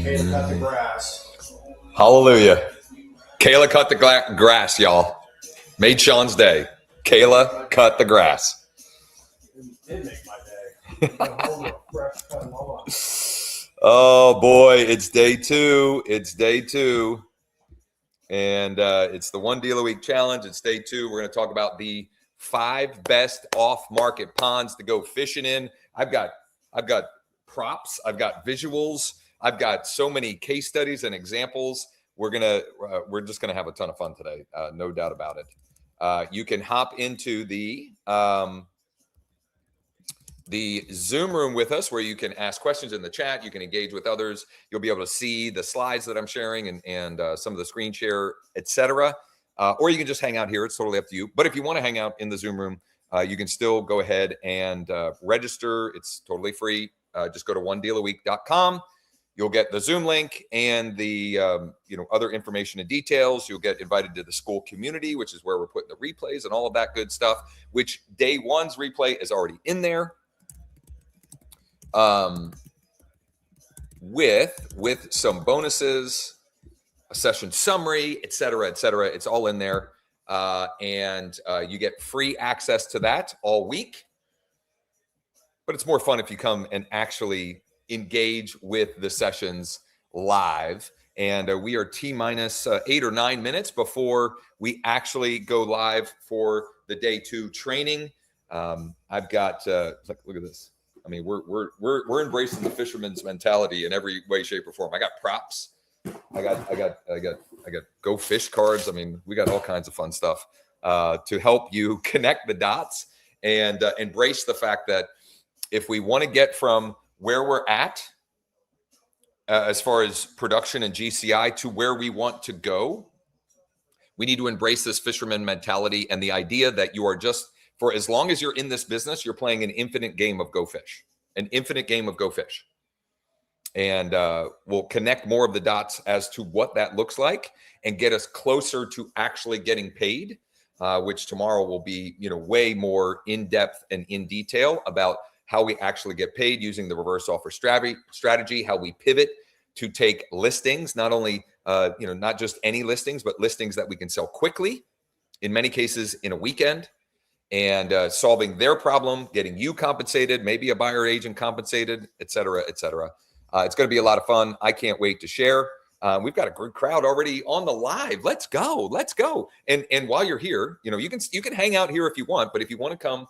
Kayla cut the grass. Hallelujah. Kayla cut the grass, y'all. Made Sean's day. Kayla cut the grass. It did make my day. Oh boy, it's day two. It's day two. And it's the 1 deal a week challenge. It's day two. We're going to talk about the 5 best off-market ponds to go fishing in. I've got props. I've got visuals. I've got so many case studies and examples. We're just gonna have a ton of fun today, no doubt about it. You can hop into the Zoom room with us, where you can ask questions in the chat. You can engage with others. You'll be able to see the slides that I'm sharing and some of the screen share, etc. Or you can just hang out here. It's totally up to you. But if you want to hang out in the Zoom room, you can still go ahead and register. It's totally free. Just go to onedealaweek.com. You'll get the Zoom link and the other information and details. You'll get invited to the school community, which is where we're putting the replays and all of that good stuff, which day one's replay is already in there. With some bonuses, a session summary, et cetera, et cetera. It's all in there. And you get free access to that all week. But it's more fun if you come and actually engage with the sessions live. And we are T-minus 8 or 9 minutes before we actually go live for the day 2 training. I've got look at this. I mean, we're embracing the fisherman's mentality in every way, shape, or form. I got props. I got go fish cards. I mean, we got all kinds of fun stuff to help you connect the dots and embrace the fact that if we want to get from where we're at as far as production and GCI to where we want to go, we need to embrace this fisherman mentality and the idea that you are just, for as long as you're in this business, you're playing an infinite game of go fish, an infinite game of go fish. And we'll connect more of the dots as to what that looks like and get us closer to actually getting paid, which tomorrow will be, way more in depth and in detail about how we actually get paid using the reverse offer strategy, how we pivot to take listings, not only, not just any listings, but listings that we can sell quickly, in many cases in a weekend, and solving their problem, getting you compensated, maybe a buyer agent compensated, et cetera, et cetera. It's going to be a lot of fun. I can't wait to share. We've got a good crowd already on the live. Let's go. Let's go. And while you're here, you can hang out here if you want, but if you want to come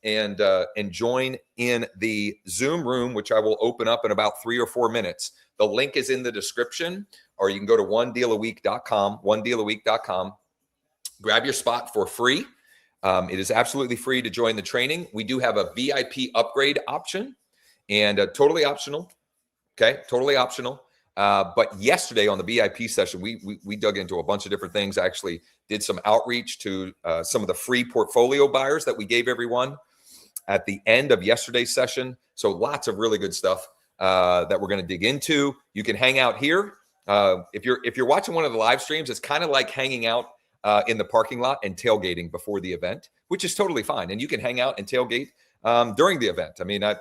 and join in the Zoom room, which I will open up in about 3 or 4 minutes. The link is in the description, or you can go to onedealaweek.com, onedealaweek.com, grab your spot for free. It is absolutely free to join the training. We do have a VIP upgrade option, and totally optional. Okay. Totally optional. But yesterday on the VIP session, we dug into a bunch of different things. I actually did some outreach to some of the free portfolio buyers that we gave everyone at the end of yesterday's session. So lots of really good stuff that we're going to dig into. You can hang out here. If you're watching one of the live streams, it's kind of like hanging out in the parking lot and tailgating before the event, which is totally fine. And you can hang out and tailgate during the event. I mean, I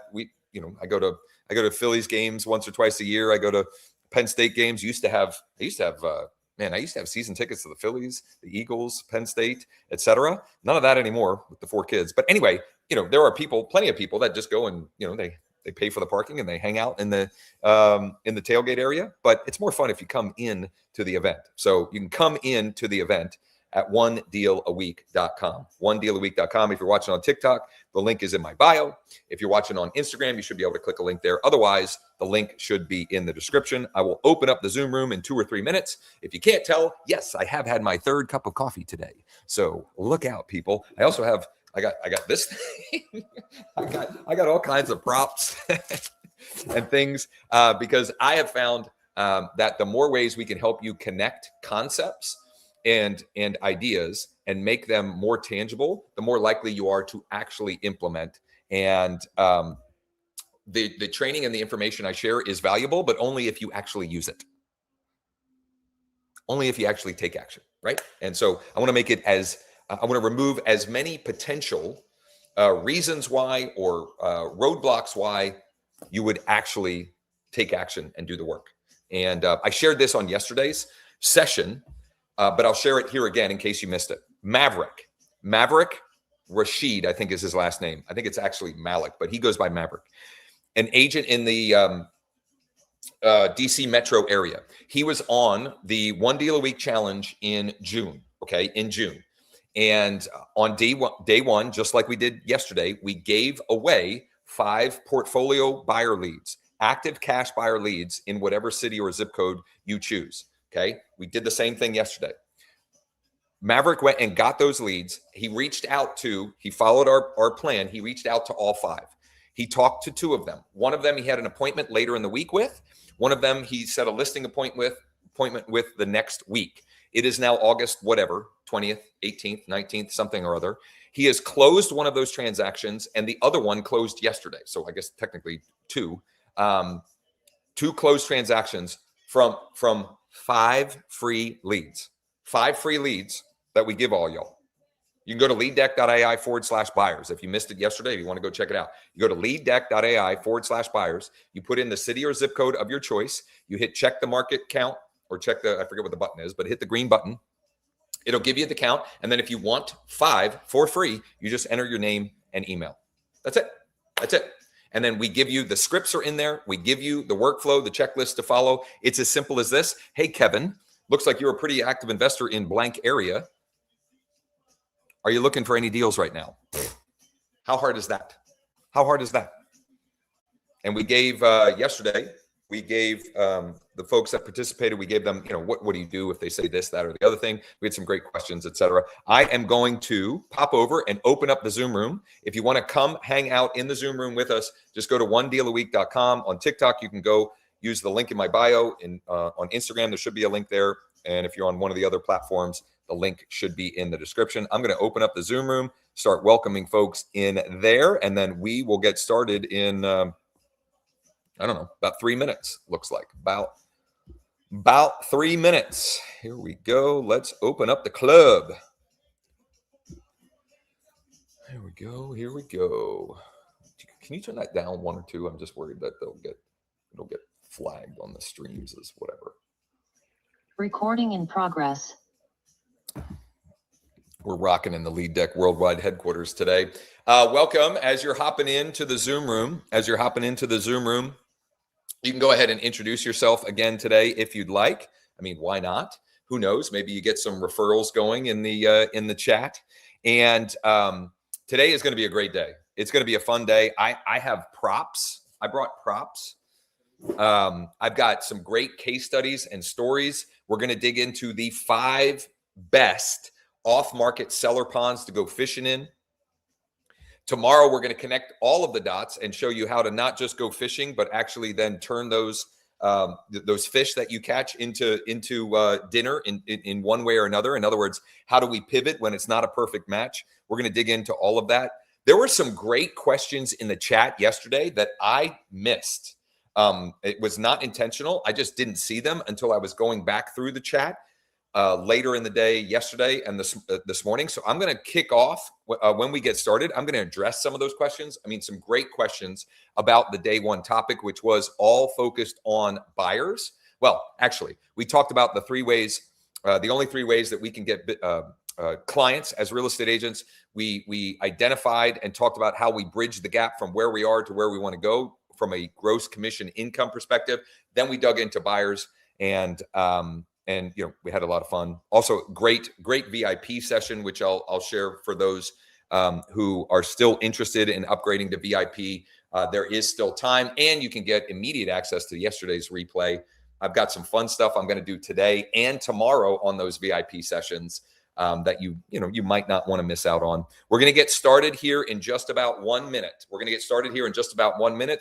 go to Phillies games once or twice a year. I go to Penn State games. I used to have season tickets to the Phillies, the Eagles, Penn State, etc. None of that anymore with the 4 kids. But anyway, there are plenty of people that just go and, they pay for the parking and they hang out in the tailgate area. But it's more fun if you come in to the event. So you can come in to the event at onedealaweek.com. Onedealaweek.com. If you're watching on TikTok, the link is in my bio. If you're watching on Instagram, you should be able to click a link there. Otherwise, the link should be in the description. I will open up the Zoom room in 2 or 3 minutes. If you can't tell, yes, I have had my 3rd cup of coffee today. So look out, people. I also have, I got this thing. I got all kinds of props and things because I have found that the more ways we can help you connect concepts and ideas and make them more tangible, the more likely you are to actually implement. And the training and the information I share is valuable, but only if you actually use it. Only if you actually take action, right? And so I want to make it I want to remove as many potential reasons why or roadblocks why you would actually take action and do the work. And I shared this on yesterday's session, but I'll share it here again in case you missed it. Maverick Rashid, I think is his last name. I think it's actually Malik, but he goes by Maverick. An agent in the DC metro area. He was on the 1 deal a week challenge in June. Okay, in June. And on day one, just like we did yesterday, we gave away 5 portfolio buyer leads, active cash buyer leads in whatever city or zip code you choose. Okay, we did the same thing yesterday. Maverick went and got those leads. He followed our plan. He reached out to all 5. He talked to 2 of them. One of them he had an appointment later in the week with. One of them he set a listing appointment with the next week. It is now August, whatever, 20th, 18th, 19th, something or other. He has closed one of those transactions, and the other one closed yesterday. So I guess technically 2. 2 closed transactions from 5 free leads. 5 free leads that we give all y'all. You can go to leaddeck.ai/buyers. If you missed it yesterday, if you want to go check it out, you go to leaddeck.ai/buyers. You put in the city or zip code of your choice. You hit check the market count or check I forget what the button is, but hit the green button. It'll give you the count. And then if you want 5 for free, you just enter your name and email. That's it. That's it. And then we give you the scripts are in there. We give you the workflow, the checklist to follow. It's as simple as this. Hey, Kevin, looks like you're a pretty active investor in blank area. Are you looking for any deals right now? How hard is that? How hard is that? And we gave yesterday, we gave the folks that participated, we gave them, what do you do if they say this, that, or the other thing? We had some great questions, etc. I am going to pop over and open up the Zoom room. If you want to come hang out in the Zoom room with us, just go to onedealaweek.com. On TikTok, you can go use the link in my bio. On Instagram, there should be a link there. And if you're on one of the other platforms, the link should be in the description. I'm going to open up the Zoom room, start welcoming folks in there, and then we will get started in, I don't know, about 3 minutes, looks like. About 3 minutes. Here we go. Let's open up the club. Here we go. Here we go. Can you turn that down 1 or 2? I'm just worried that it'll get flagged on the streams as whatever. Recording in progress. We're rocking in the Lead Deck Worldwide headquarters today. Welcome. As you're hopping into the Zoom room, you can go ahead and introduce yourself again today if you'd like. I mean, why not? Who knows? Maybe you get some referrals going in the chat. And today is going to be a great day. It's going to be a fun day. I have props. I brought props. I've got some great case studies and stories. We're going to dig into the 5 best off-market seller ponds to go fishing in. Tomorrow, we're going to connect all of the dots and show you how to not just go fishing, but actually then turn those fish that you catch into dinner in one way or another. In other words, how do we pivot when it's not a perfect match? We're going to dig into all of that. There were some great questions in the chat yesterday that I missed. It was not intentional. I just didn't see them until I was going back through the chat later in the day yesterday and this morning. So I'm going to kick off when we get started. I'm going to address some of those questions. I mean, some great questions about the day one topic, which was all focused on buyers. Well, actually, we talked about the 3 ways, the only 3 ways that we can get clients as real estate agents. We identified and talked about how we bridge the gap from where we are to where we want to go from a gross commission income perspective. Then we dug into buyers and we had a lot of fun. Also, great VIP session, which I'll share for those who are still interested in upgrading to VIP. There is still time, and you can get immediate access to yesterday's replay. I've got some fun stuff I'm going to do today and tomorrow on those VIP sessions that you might not want to miss out on. We're going to get started here in just about 1 minute.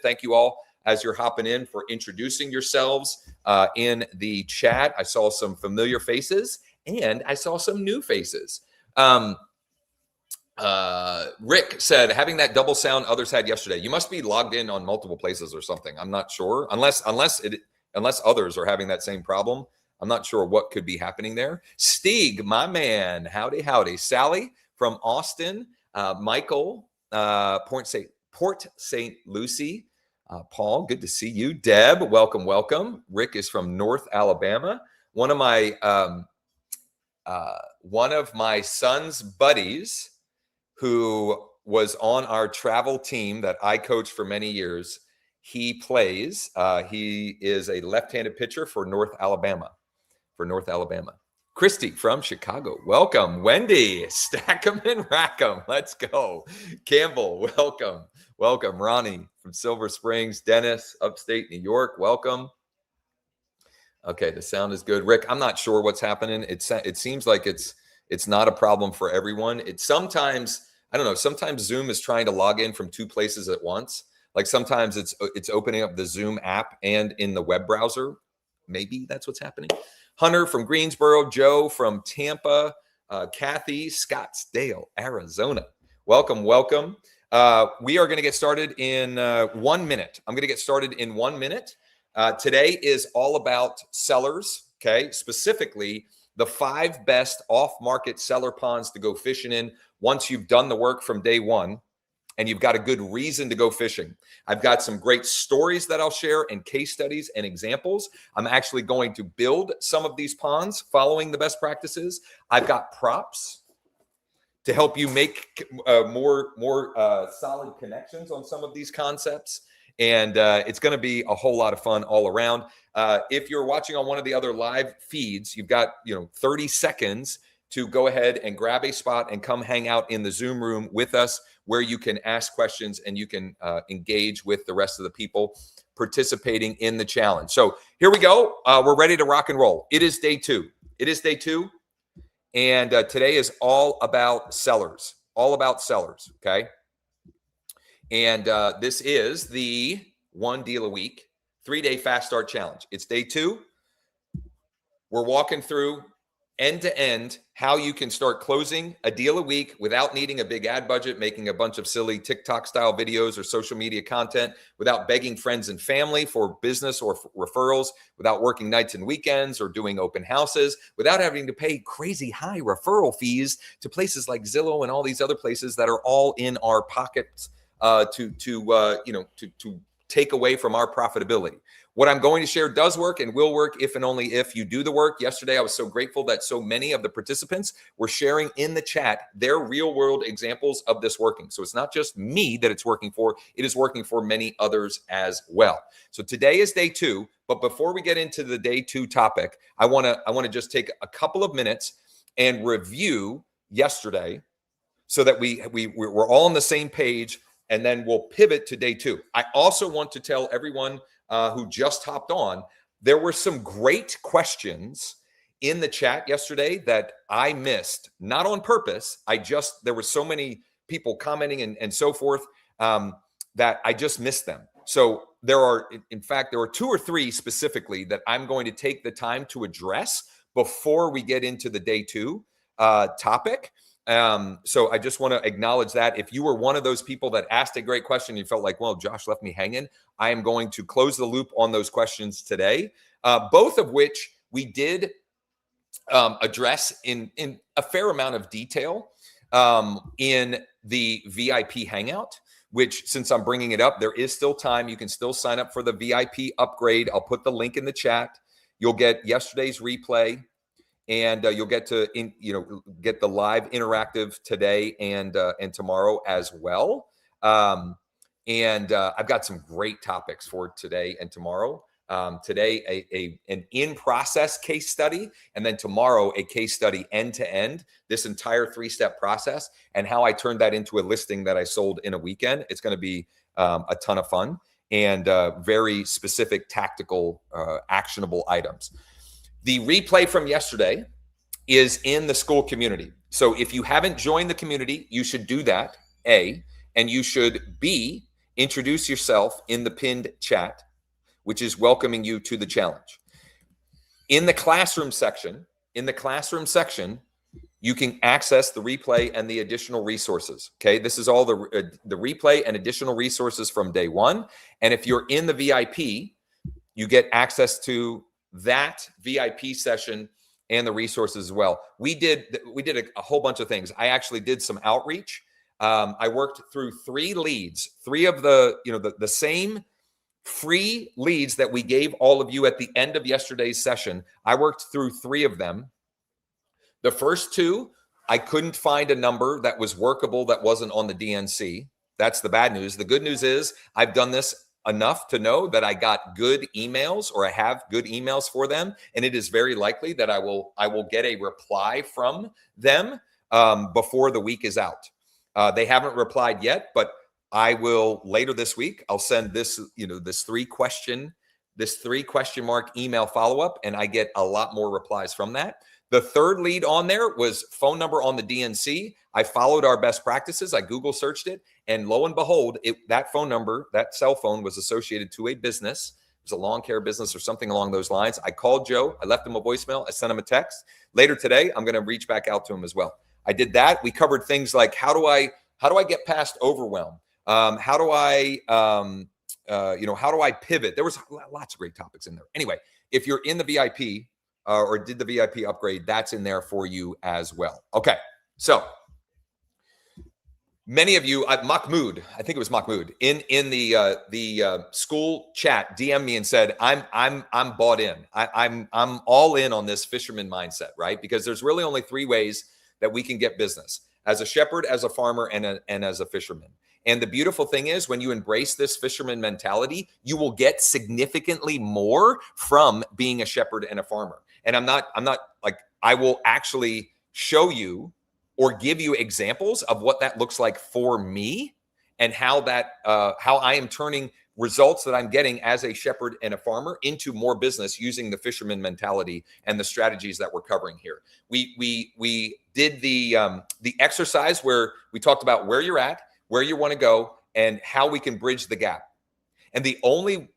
Thank you all as you're hopping in for introducing yourselves in the chat. I saw some familiar faces and I saw some new faces. Rick said, having that double sound others had yesterday. You must be logged in on multiple places or something. I'm not sure. Unless others are having that same problem. I'm not sure what could be happening there. Stieg, my man. Howdy. Sally from Austin. Michael, Port St. Lucie. Paul, good to see you. Deb, welcome, welcome. Rick is from North Alabama. One of my son's buddies who was on our travel team that I coached for many years. He plays. He is a left-handed pitcher for North Alabama. Christy from Chicago, welcome. Wendy, stack 'em and rack 'em. Let's go. Campbell, welcome. Welcome. Ronnie from Silver Springs. Dennis, upstate New York, welcome. Okay, the sound is good. Rick, I'm not sure what's happening. It seems like it's not a problem for everyone. It's sometimes, I don't know, sometimes Zoom is trying to log in from two places at once. Like sometimes it's opening up the Zoom app and in the web browser. Maybe that's what's happening. Hunter from Greensboro, Joe from Tampa, Kathy, Scottsdale, Arizona. Welcome, welcome. We are going to get started in 1 minute. I'm going to get started in 1 minute. Today is all about sellers, okay? Specifically, the 5 best off-market seller ponds to go fishing in once you've done the work from day one and you've got a good reason to go fishing. I've got some great stories that I'll share and case studies and examples. I'm actually going to build some of these ponds following the best practices. I've got props to help you make more solid connections on some of these concepts. And it's going to be a whole lot of fun all around. If you're watching on one of the other live feeds, you've got 30 seconds to go ahead and grab a spot and come hang out in the Zoom room with us, where you can ask questions and you can engage with the rest of the people participating in the challenge. So here we go. We're ready to rock and roll. It is day 2. And today is all about sellers. Okay. And this is the 1 deal a week, 3-day fast start challenge. It's day 2. We're walking through end to end how you can start closing a deal a week without needing a big ad budget, making a bunch of silly TikTok style videos or social media content, without begging friends and family for business or referrals, without working nights and weekends or doing open houses, without having to pay crazy high referral fees to places like Zillow and all these other places that are all in our pockets to take away from our profitability. What I'm going to share does work and will work if and only if you do the work. Yesterday, I was so grateful that so many of the participants were sharing in the chat their real world examples of this working. So it's not just me that it's working for, it is working for many others as well. So today is day 2, but before we get into the day 2 topic, I want to just take a couple of minutes and review yesterday so that we're all on the same page, and then we'll pivot to day 2. I also want to tell everyone who just hopped on, there were some great questions in the chat yesterday that I missed, not on purpose. There were so many people commenting and so forth that I just missed them. So there are 2 or 3 specifically that I'm going to take the time to address before we get into the day 2 topic. So I just want to acknowledge that. If you were one of those people that asked a great question, you felt like, well, Josh left me hanging, I am going to close the loop on those questions today, both of which we did address in a fair amount of detail in the VIP Hangout, which, since I'm bringing it up, there is still time. You can still sign up for the VIP upgrade. I'll put the link in the chat. You'll get yesterday's replay. And you'll get to get the live interactive today and tomorrow as well. And I've got some great topics for today and tomorrow. Today, an in-process case study, and then tomorrow a case study end-to-end, this entire 3-step process, and how I turned that into a listing that I sold in a weekend. It's going to be a ton of fun and very specific, tactical, actionable items. The replay from yesterday is in the school community. So if you haven't joined the community, you should do that, A, and you should, B, introduce yourself in the pinned chat, which is welcoming you to the challenge. In the classroom section, you can access the replay and the additional resources. Okay, this is all the replay and additional resources from day 1. And if you're in the VIP, you get access to that VIP session and the resources as well. We did a whole bunch of things. I actually did some outreach. I worked through 3 leads, 3 of the same free leads that we gave all of you at the end of yesterday's session. I worked through 3 of them. The first 2, I couldn't find a number that was workable that wasn't on the DNC. That's the bad news. The good news is I've done this enough to know that I got good emails, or I have good emails for them, and it is very likely that I will get a reply from them before the week is out. They haven't replied yet, but I will later this week. I'll send this, this 3 question mark email follow-up, and I get a lot more replies from that. The third lead on there was phone number on the DNC. I followed our best practices. I Google searched it, and lo and behold, that phone number, that cell phone, was associated to a business. It was a lawn care business or something along those lines. I called Joe. I left him a voicemail. I sent him a text. Later today, I'm going to reach back out to him as well. I did that. We covered things like how do I get past overwhelm? How do I pivot? There was lots of great topics in there. Anyway, if you're in the VIP or did the VIP upgrade, that's in there for you as well. Okay, so many of you, Mahmoud, I think it was Mahmoud, in the school chat, DM'd me and said, I'm bought in. I'm all in on this fisherman mindset, right? Because there's really only 3 ways that we can get business: as a shepherd, as a farmer, and as a fisherman. And the beautiful thing is, when you embrace this fisherman mentality, you will get significantly more from being a shepherd and a farmer. And I'm not like, I will actually show you or give you examples of what that looks like for me, and how I am turning results that I'm getting as a shepherd and a farmer into more business using the fisherman mentality and the strategies that we're covering here. We did the exercise where we talked about where you're at, where you want to go, and how we can bridge the gap. And the only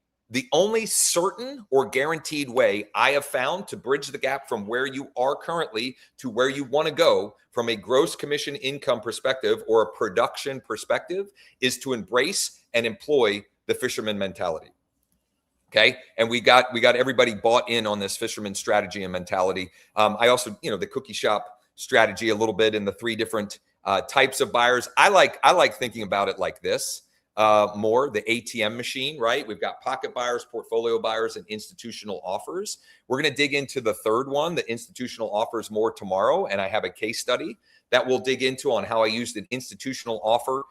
certain or guaranteed way I have found to bridge the gap from where you are currently to where you want to go from a gross commission income perspective or a production perspective is to embrace and employ the fisherman mentality. Okay. And we got everybody bought in on this fisherman strategy and mentality. I also, the cookie shop strategy a little bit in the 3 different types of buyers. I like thinking about it like this. More the ATM machine, right? We've got pocket buyers, portfolio buyers, and institutional offers. We're going to dig into the third one, the institutional offers, more tomorrow. And I have a case study that we'll dig into on how I used an institutional offer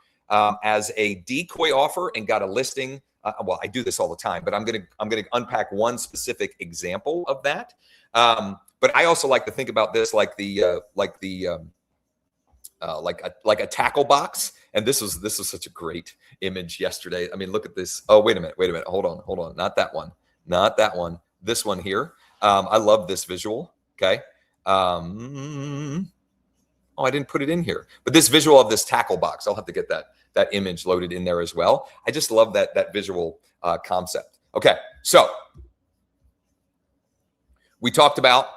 as a decoy offer and got a listing. Well, I do this all the time, but I'm going to unpack one specific example of that. But I also like to think about this like a tackle box. And this was such a great image yesterday. I mean, look at this. Oh, wait a minute. Hold on. Not that one. This one here. I love this visual. Okay. Oh, I didn't put it in here, but this visual of this tackle box, I'll have to get that image loaded in there as well. I just love that visual concept. Okay. So we talked about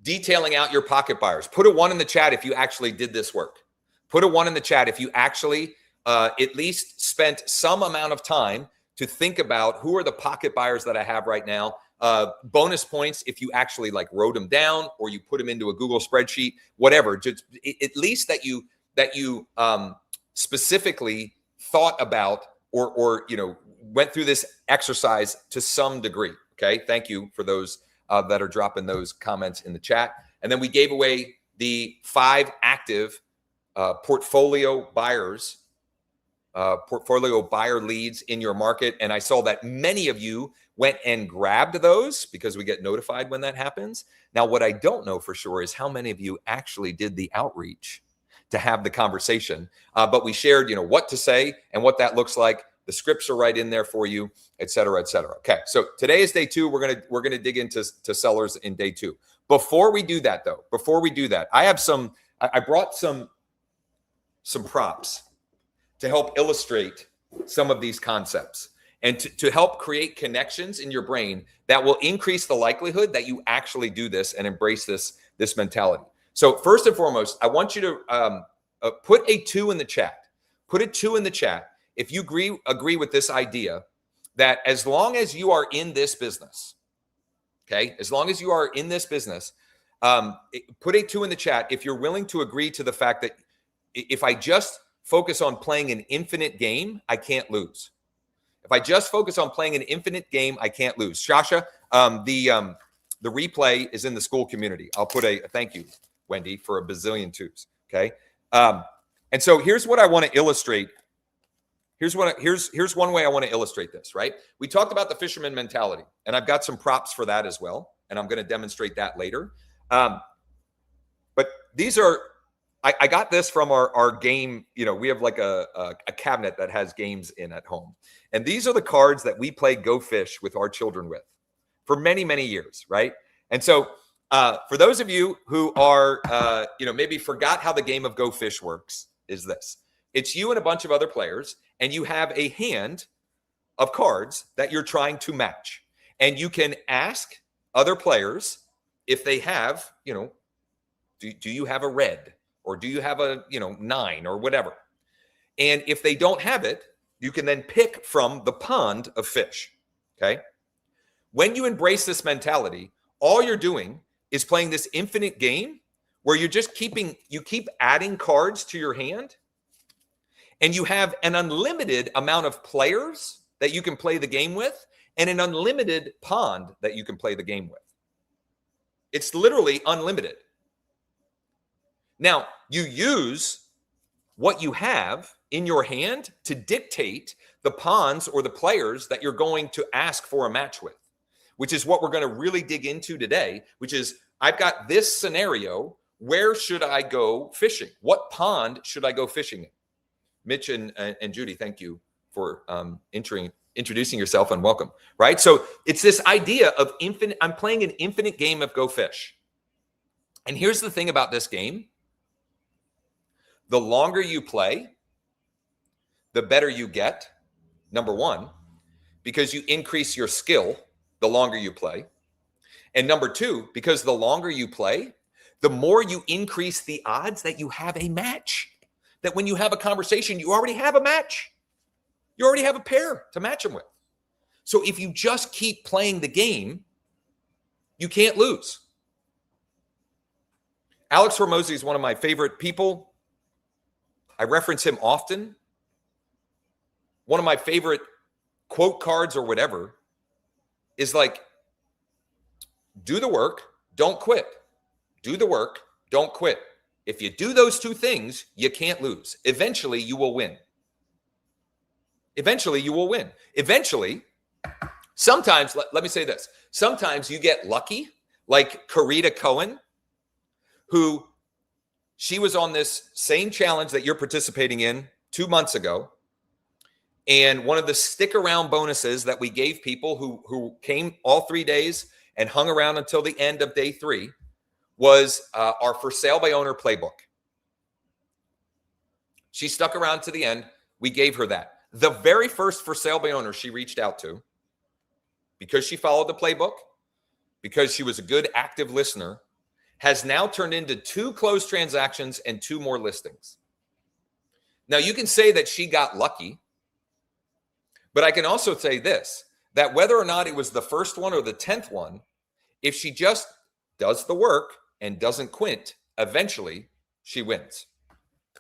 detailing out your pocket buyers. Put a 1 in the chat if you actually did this work. Put a 1 in the chat if you actually at least spent some amount of time to think about who are the pocket buyers that I have right now. Bonus points if you actually wrote them down or you put them into a Google spreadsheet, whatever. Just at least that you specifically thought about or went through this exercise to some degree. Okay, thank you for those that are dropping those comments in the chat. And then we gave away the 5 active portfolio buyer leads in your market. And I saw that many of you went and grabbed those because we get notified when that happens. Now, what I don't know for sure is how many of you actually did the outreach to have the conversation. But we shared, what to say and what that looks like. The scripts are right in there for you, et cetera, et cetera. Okay, so today is day 2. We're gonna dig into sellers in day 2. Before we do that, I brought some props to help illustrate some of these concepts and to help create connections in your brain that will increase the likelihood that you actually do this and embrace this mentality. So first and foremost, I want you to put a 2 in the chat. Put a 2 in the chat if you agree with this idea that as long as you are in this business, okay, as long as you are in this business, put a 2 in the chat if you're willing to agree to the fact that if I just focus on playing an infinite game, I can't lose. If I just focus on playing an infinite game, I can't lose. Shasha, the replay is in the school community. I'll put a thank you, Wendy, for a bazillion twos. Okay. And so here's what I want to illustrate. Here's one way I want to illustrate this, right? We talked about the fisherman mentality, and I've got some props for that as well. And I'm going to demonstrate that later. But these are, I got this from our game. You know, we have like a cabinet that has games in at home. And these are the cards that we play Go Fish with our children with for many, many years, right? And so for those of you who are, maybe forgot how the game of Go Fish works, is this. It's you and a bunch of other players, and you have a hand of cards that you're trying to match. And you can ask other players if they have, do you have a red? Or do you have a, 9 or whatever? And if they don't have it, you can then pick from the pond of fish, okay? When you embrace this mentality, all you're doing is playing this infinite game where you keep adding cards to your hand, and you have an unlimited amount of players that you can play the game with and an unlimited pond that you can play the game with. It's literally unlimited. Now, you use what you have in your hand to dictate the ponds or the players that you're going to ask for a match with, which is what we're going to really dig into today, which is I've got this scenario. Where should I go fishing? What pond should I go fishing in? Mitch and Judy, thank you for introducing yourself and welcome, right? So it's this idea of infinite. I'm playing an infinite game of Go Fish. And here's the thing about this game. The longer you play, the better you get, number one, because you increase your skill the longer you play. And number two, because the longer you play, the more you increase the odds that you have a match. That when you have a conversation, you already have a match. You already have a pair to match them with. So if you just keep playing the game, you can't lose. Alex Hormozy is one of my favorite people. I reference him often. One of my favorite quote cards or whatever is like, do the work, don't quit. Do the work, don't quit. If you do those two things, you can't lose. Eventually, you will win. Eventually, you will win. Eventually, sometimes, let me say this. Sometimes you get lucky, like Karita Cohen, who she was on this same challenge that you're participating in 2 months ago. And one of the stick around bonuses that we gave people who came all 3 days and hung around until the end of day 3 was our for sale by owner playbook. She stuck around to the end. We gave her that. The very first for sale by owner she reached out to, because she followed the playbook, because she was a good active listener, has now turned into 2 closed transactions and 2 more listings. Now, you can say that she got lucky, but I can also say this, that whether or not it was the first one or the 10th one, if she just does the work and doesn't quit, eventually she wins.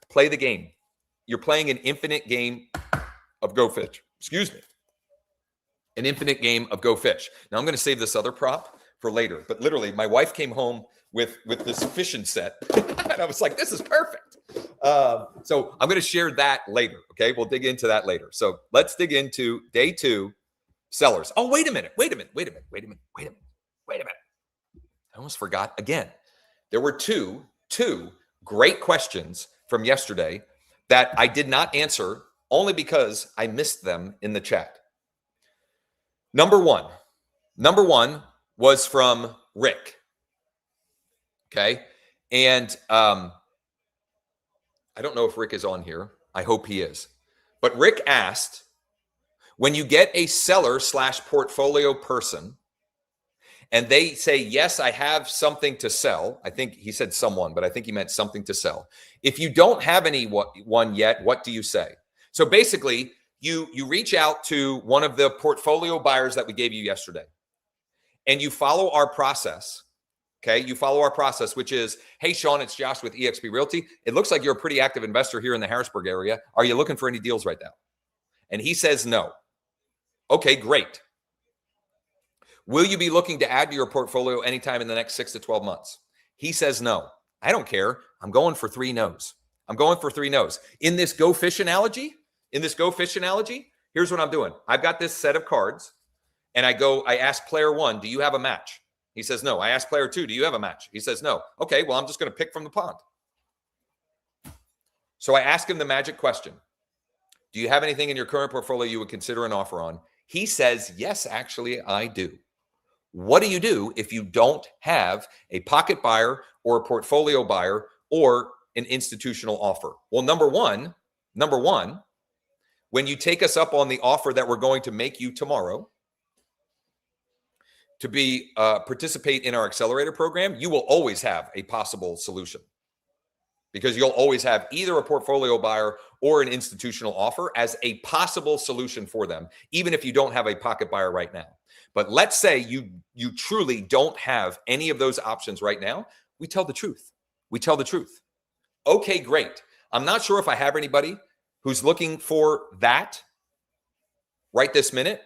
Play the game. You're playing an infinite game of Go Fish. Excuse me. An infinite game of Go Fish. Now I'm going to save this other prop for later, but literally my wife came home with this fishing set and I was like, this is perfect. So I'm going to share that later. Okay. We'll dig into that later. So let's dig into day 2 sellers. Oh, wait a minute. I almost forgot again. There were two great questions from yesterday that I did not answer only because I missed them in the chat. Number one was from Rick. Okay. And I don't know if Rick is on here. I hope he is. But Rick asked, when you get a seller / portfolio person and they say, yes, I have something to sell. I think he said someone, but I think he meant something to sell. If you don't have anyone yet, what do you say? So basically, you reach out to one of the portfolio buyers that we gave you yesterday, and you follow our process. Okay, you follow our process, which is, hey, Sean, it's Josh with eXp Realty. It looks like you're a pretty active investor here in the Harrisburg area. Are you looking for any deals right now? And he says no. Okay, great. Will you be looking to add to your portfolio anytime in the next 6 to 12 months? He says no. I don't care. I'm going for 3 no's. I'm going for 3 no's. In this go fish analogy, here's what I'm doing. I've got this set of cards and I ask player 1, do you have a match? He says no. I ask player 2, do you have a match? He says no. Okay, well, I'm just going to pick from the pond. So I ask him the magic question. Do you have anything in your current portfolio you would consider an offer on? He says, yes, actually, I do. What do you do if you don't have a pocket buyer or a portfolio buyer or an institutional offer? Well, number one, when you take us up on the offer that we're going to make you tomorrow to be participate in our accelerator program, you will always have a possible solution because you'll always have either a portfolio buyer or an institutional offer as a possible solution for them, even if you don't have a pocket buyer right now. But let's say you truly don't have any of those options right now. We tell the truth. Okay, great. I'm not sure if I have anybody who's looking for that right this minute.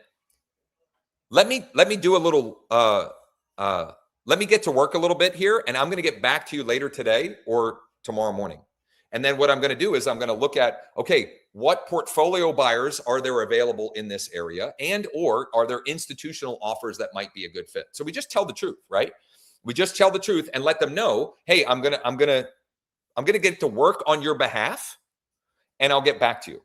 Let me do a little, let me get to work a little bit here, and I'm going to get back to you later today or tomorrow morning. And then what I'm going to do is I'm going to look at, okay, what portfolio buyers are there available in this area, and or are there institutional offers that might be a good fit? So we just tell the truth, right? We just tell the truth and let them know, hey, I'm gonna get to work on your behalf, and I'll get back to you.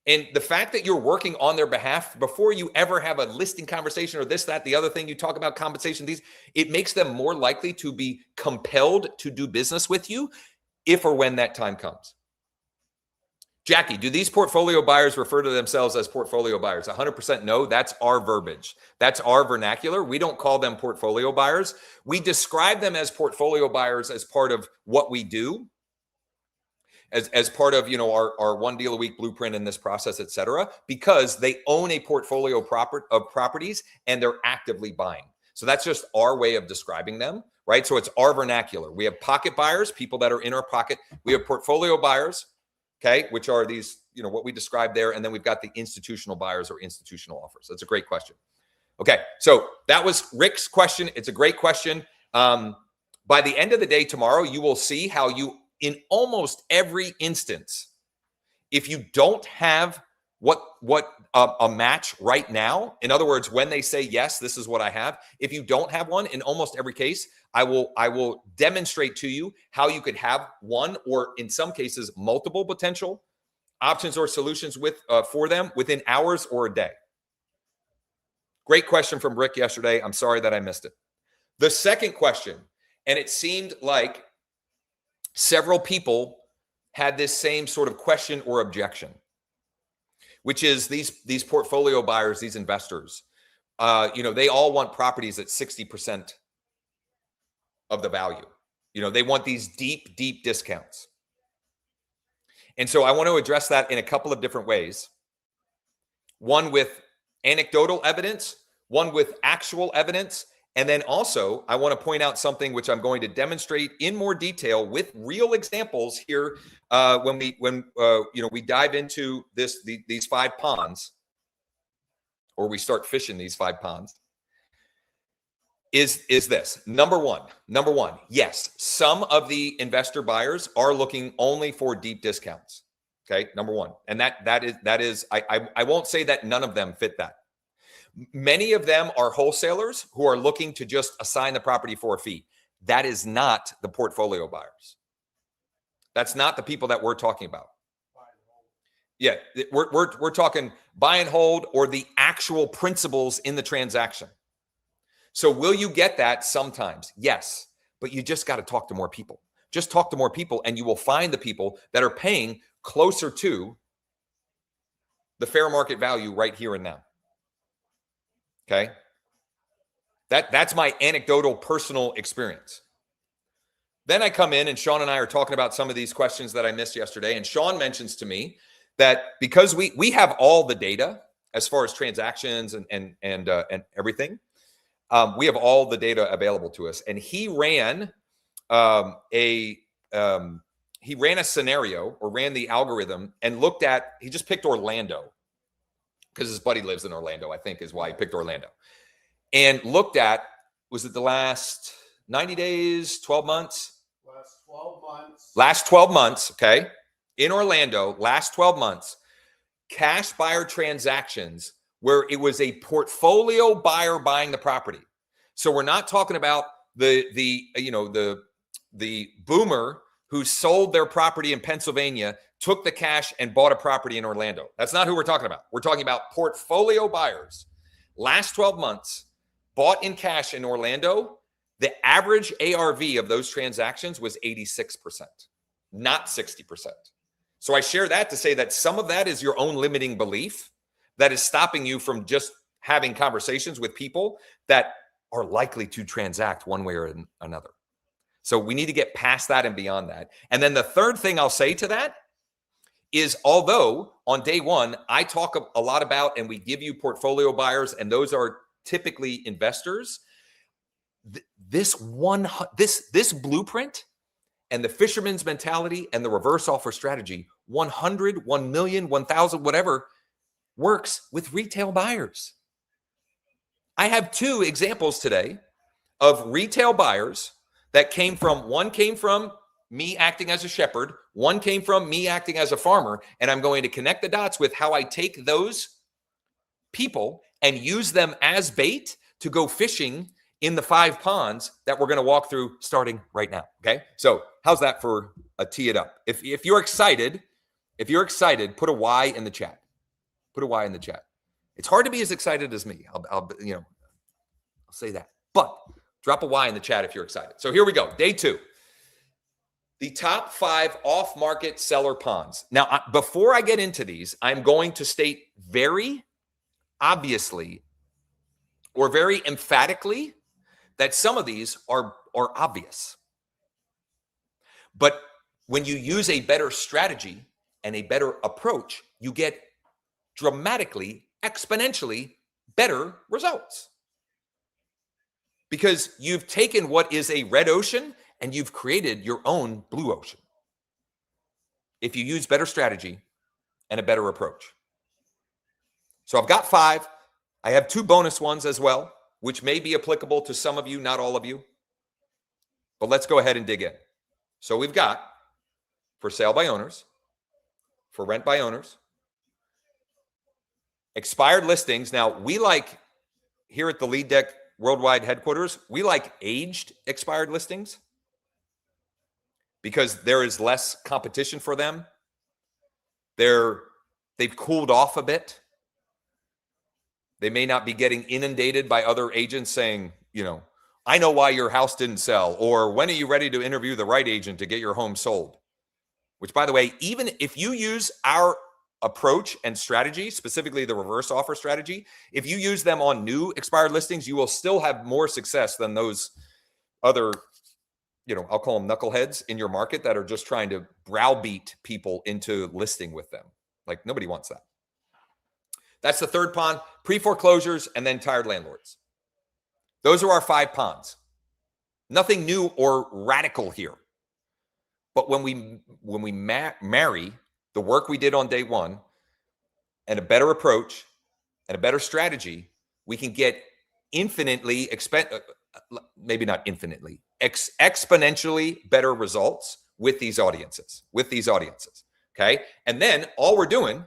And the fact that you're working on their behalf before you ever have a listing conversation or this, that, the other thing, you talk about compensation, these, it makes them more likely to be compelled to do business with you if or when that time comes. Jackie, do these portfolio buyers refer to themselves as portfolio buyers? 100% no. That's our verbiage. That's our vernacular. We don't call them portfolio buyers. We describe them as portfolio buyers as part of what we do, as part of, you know, our 1 deal a week blueprint in this process, et cetera, because they own a portfolio of properties and they're actively buying. So that's just our way of describing them, right? So it's our vernacular. We have pocket buyers, people that are in our pocket. We have portfolio buyers, okay, which are these, you know, what we described there. And then we've got the institutional buyers or institutional offers. That's a great question. Okay, so that was Rick's question. It's a great question. By the end of the day tomorrow, you will see how you, in almost every instance, if you don't have a match right now, in other words, when they say, yes, this is what I have, if you don't have one, in almost every case, I will demonstrate to you how you could have one, or in some cases, multiple potential options or solutions for them within hours or a day. Great question from Rick yesterday. I'm sorry that I missed it. The second question, and it seemed like several people had this same sort of question or objection, which is these portfolio buyers, these investors, you know, they all want properties at 60% of the value. You know, they want these deep, deep discounts. And so I want to address that in a couple of different ways. One with anecdotal evidence, one with actual evidence. And then also, I want to point out something which I'm going to demonstrate in more detail with real examples here when we dive into these 5 ponds, or we start fishing these 5 ponds. Is this number one? Yes, some of the investor buyers are looking only for deep discounts. Okay, number one, and that is I won't say that none of them fit that. Many of them are wholesalers who are looking to just assign the property for a fee. That is not the portfolio buyers. That's not the people that we're talking about. Yeah, we're talking buy and hold, or the actual principals in the transaction. So will you get that sometimes? Yes, but you just got to talk to more people. Just talk to more people, and you will find the people that are paying closer to the fair market value right here and now. Okay. That's my anecdotal personal experience. Then I come in and Sean and I are talking about some of these questions that I missed yesterday. And Sean mentions to me that because we have all the data as far as transactions and everything, we have all the data available to us. And he ran a scenario, or ran the algorithm, and he just picked Orlando. because his buddy lives in Orlando, I think is why he picked Orlando. And looked at, was it the last 90 days, 12 months? Last 12 months. Last 12 months, okay? In Orlando, last 12 months, cash buyer transactions where it was a portfolio buyer buying the property. So we're not talking about the boomer who sold their property in Pennsylvania, took the cash and bought a property in Orlando. That's not who we're talking about. We're talking about portfolio buyers. Last 12 months, bought in cash in Orlando, the average ARV of those transactions was 86%, not 60%. So I share that to say that some of that is your own limiting belief that is stopping you from just having conversations with people that are likely to transact one way or another. So we need to get past that and beyond that. And then the third thing I'll say to that is, although on day one, I talk a lot about, and we give you portfolio buyers, and those are typically investors, this blueprint and the fisherman's mentality and the reverse offer strategy, 100, 1 million, 1,000, whatever, works with retail buyers. I have 2 examples today of retail buyers that one came from me acting as a shepherd, one came from me acting as a farmer, and I'm going to connect the dots with how I take those people and use them as bait to go fishing in the 5 ponds that we're going to walk through starting right now. Okay. So how's that for a tee it up? If you're excited, put a Y in the chat. Put a Y in the chat. It's hard to be as excited as me. I'll say that, but drop a Y in the chat if you're excited. So here we go. Day 2, the top 5 off-market seller ponds. Now, before I get into these, I'm going to state very obviously or very emphatically that some of these are obvious. But when you use a better strategy and a better approach, you get dramatically, exponentially better results. Because you've taken what is a red ocean and you've created your own blue ocean. If you use better strategy and a better approach. So I've got 5. I have 2 bonus ones as well, which may be applicable to some of you, not all of you. But let's go ahead and dig in. So we've got for sale by owners, for rent by owners, expired listings. Now, we like here at the Lead Deck Worldwide headquarters, we like aged expired listings because there is less competition for them. They've cooled off a bit. They may not be getting inundated by other agents saying, I know why your house didn't sell, or when are you ready to interview the right agent to get your home sold? Which, by the way, even if you use our approach and strategy, specifically the reverse offer strategy, if you use them on new expired listings, you will still have more success than those other, I'll call them knuckleheads in your market that are just trying to browbeat people into listing with them. Like, nobody wants that. That's the third pond, pre-foreclosures, and then tired landlords. Those are our 5 ponds. Nothing new or radical here. But when we marry the work we did on day 1 and a better approach and a better strategy, we can get infinitely, maybe not infinitely, exponentially better results with these audiences, okay? And then all we're doing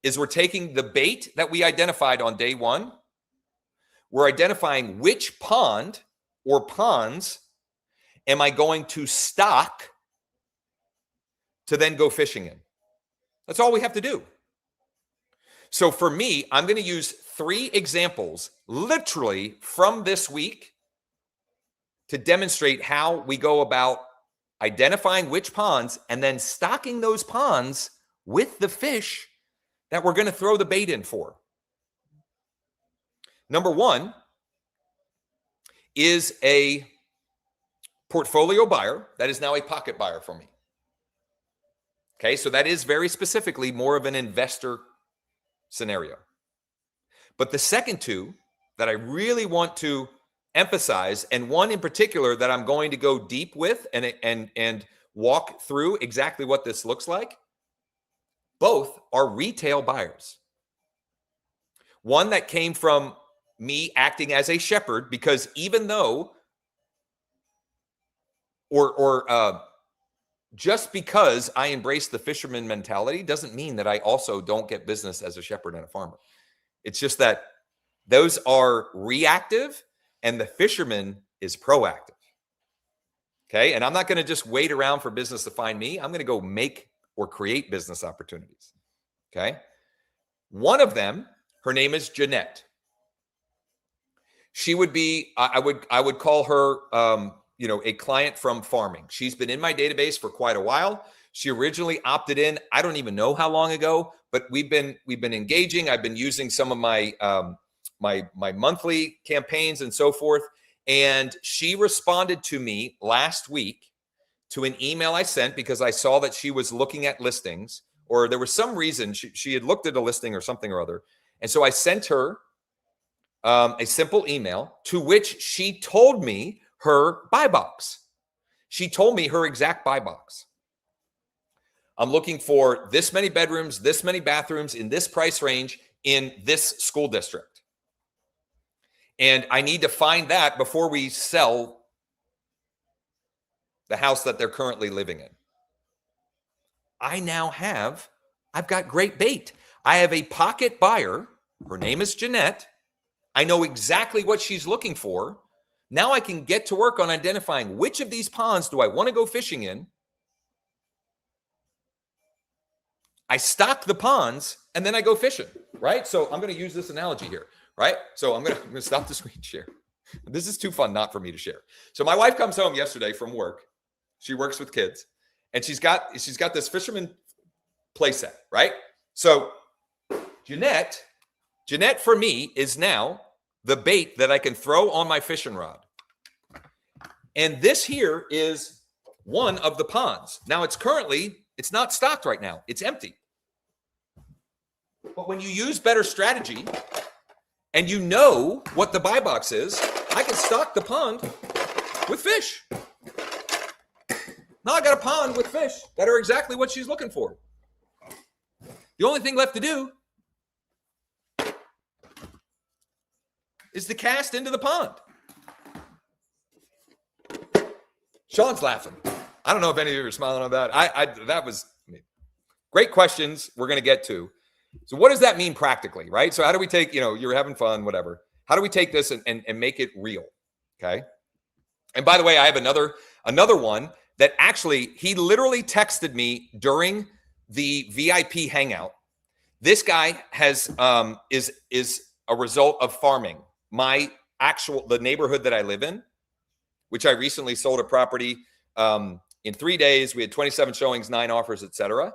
is we're taking the bait that we identified on day 1. We're identifying which pond or ponds am I going to stock to then go fishing in. That's all we have to do. So for me, I'm going to use 3 examples literally from this week to demonstrate how we go about identifying which ponds and then stocking those ponds with the fish that we're going to throw the bait in for. Number 1 is a portfolio buyer that is now a pocket buyer for me. Okay, so that is very specifically more of an investor scenario. But the second 2 that I really want to emphasize, and one in particular that I'm going to go deep with and walk through exactly what this looks like, both are retail buyers. one that came from me acting as a shepherd, because even though, just because I embrace the fisherman mentality doesn't mean that I also don't get business as a shepherd and a farmer. It's just that those are reactive and the fisherman is proactive. Okay. And I'm not going to just wait around for business to find me. I'm going to go make or create business opportunities. Okay. One of them, her name is Jeanette. She would be, I would call her, a client from farming. She's been in my database for quite a while. She originally opted in, I don't even know how long ago, but we've been engaging. I've been using some of my my monthly campaigns and so forth. And she responded to me last week to an email I sent because I saw that she was looking at listings, or there was some reason she had looked at a listing or something or other. And so I sent her a simple email to which she told me her buy box. She told me her exact buy box. I'm looking for this many bedrooms, this many bathrooms in this price range in this school district. And I need to find that before we sell the house that they're currently living in. I've got great bait. I have a pocket buyer. Her name is Jeanette. I know exactly what she's looking for. Now I can get to work on identifying which of these ponds do I want to go fishing in. I stock the ponds and then I go fishing, right? So I'm going to use this analogy here, right? So I'm going to stop the screen share. This is too fun not for me to share. So my wife comes home yesterday from work. She works with kids and she's got this fisherman playset, right? So Jeanette for me is now the bait that I can throw on my fishing rod. And this here is one of the ponds. Now it's not stocked right now. It's empty. But when you use better strategy and you know what the buy box is, I can stock the pond with fish. Now I got a pond with fish that are exactly what she's looking for. The only thing left to do is to cast into the pond. Sean's laughing. I don't know if any of you are smiling on that. That was great questions we're going to get to. So what does that mean practically, right? So how do we take, you're having fun, whatever. How do we take this and make it real? Okay. And by the way, I have another one that actually, he literally texted me during the VIP hangout. This guy is a result of farming. The neighborhood that I live in, which I recently sold a property in 3 days. We had 27 showings, 9 offers, etc.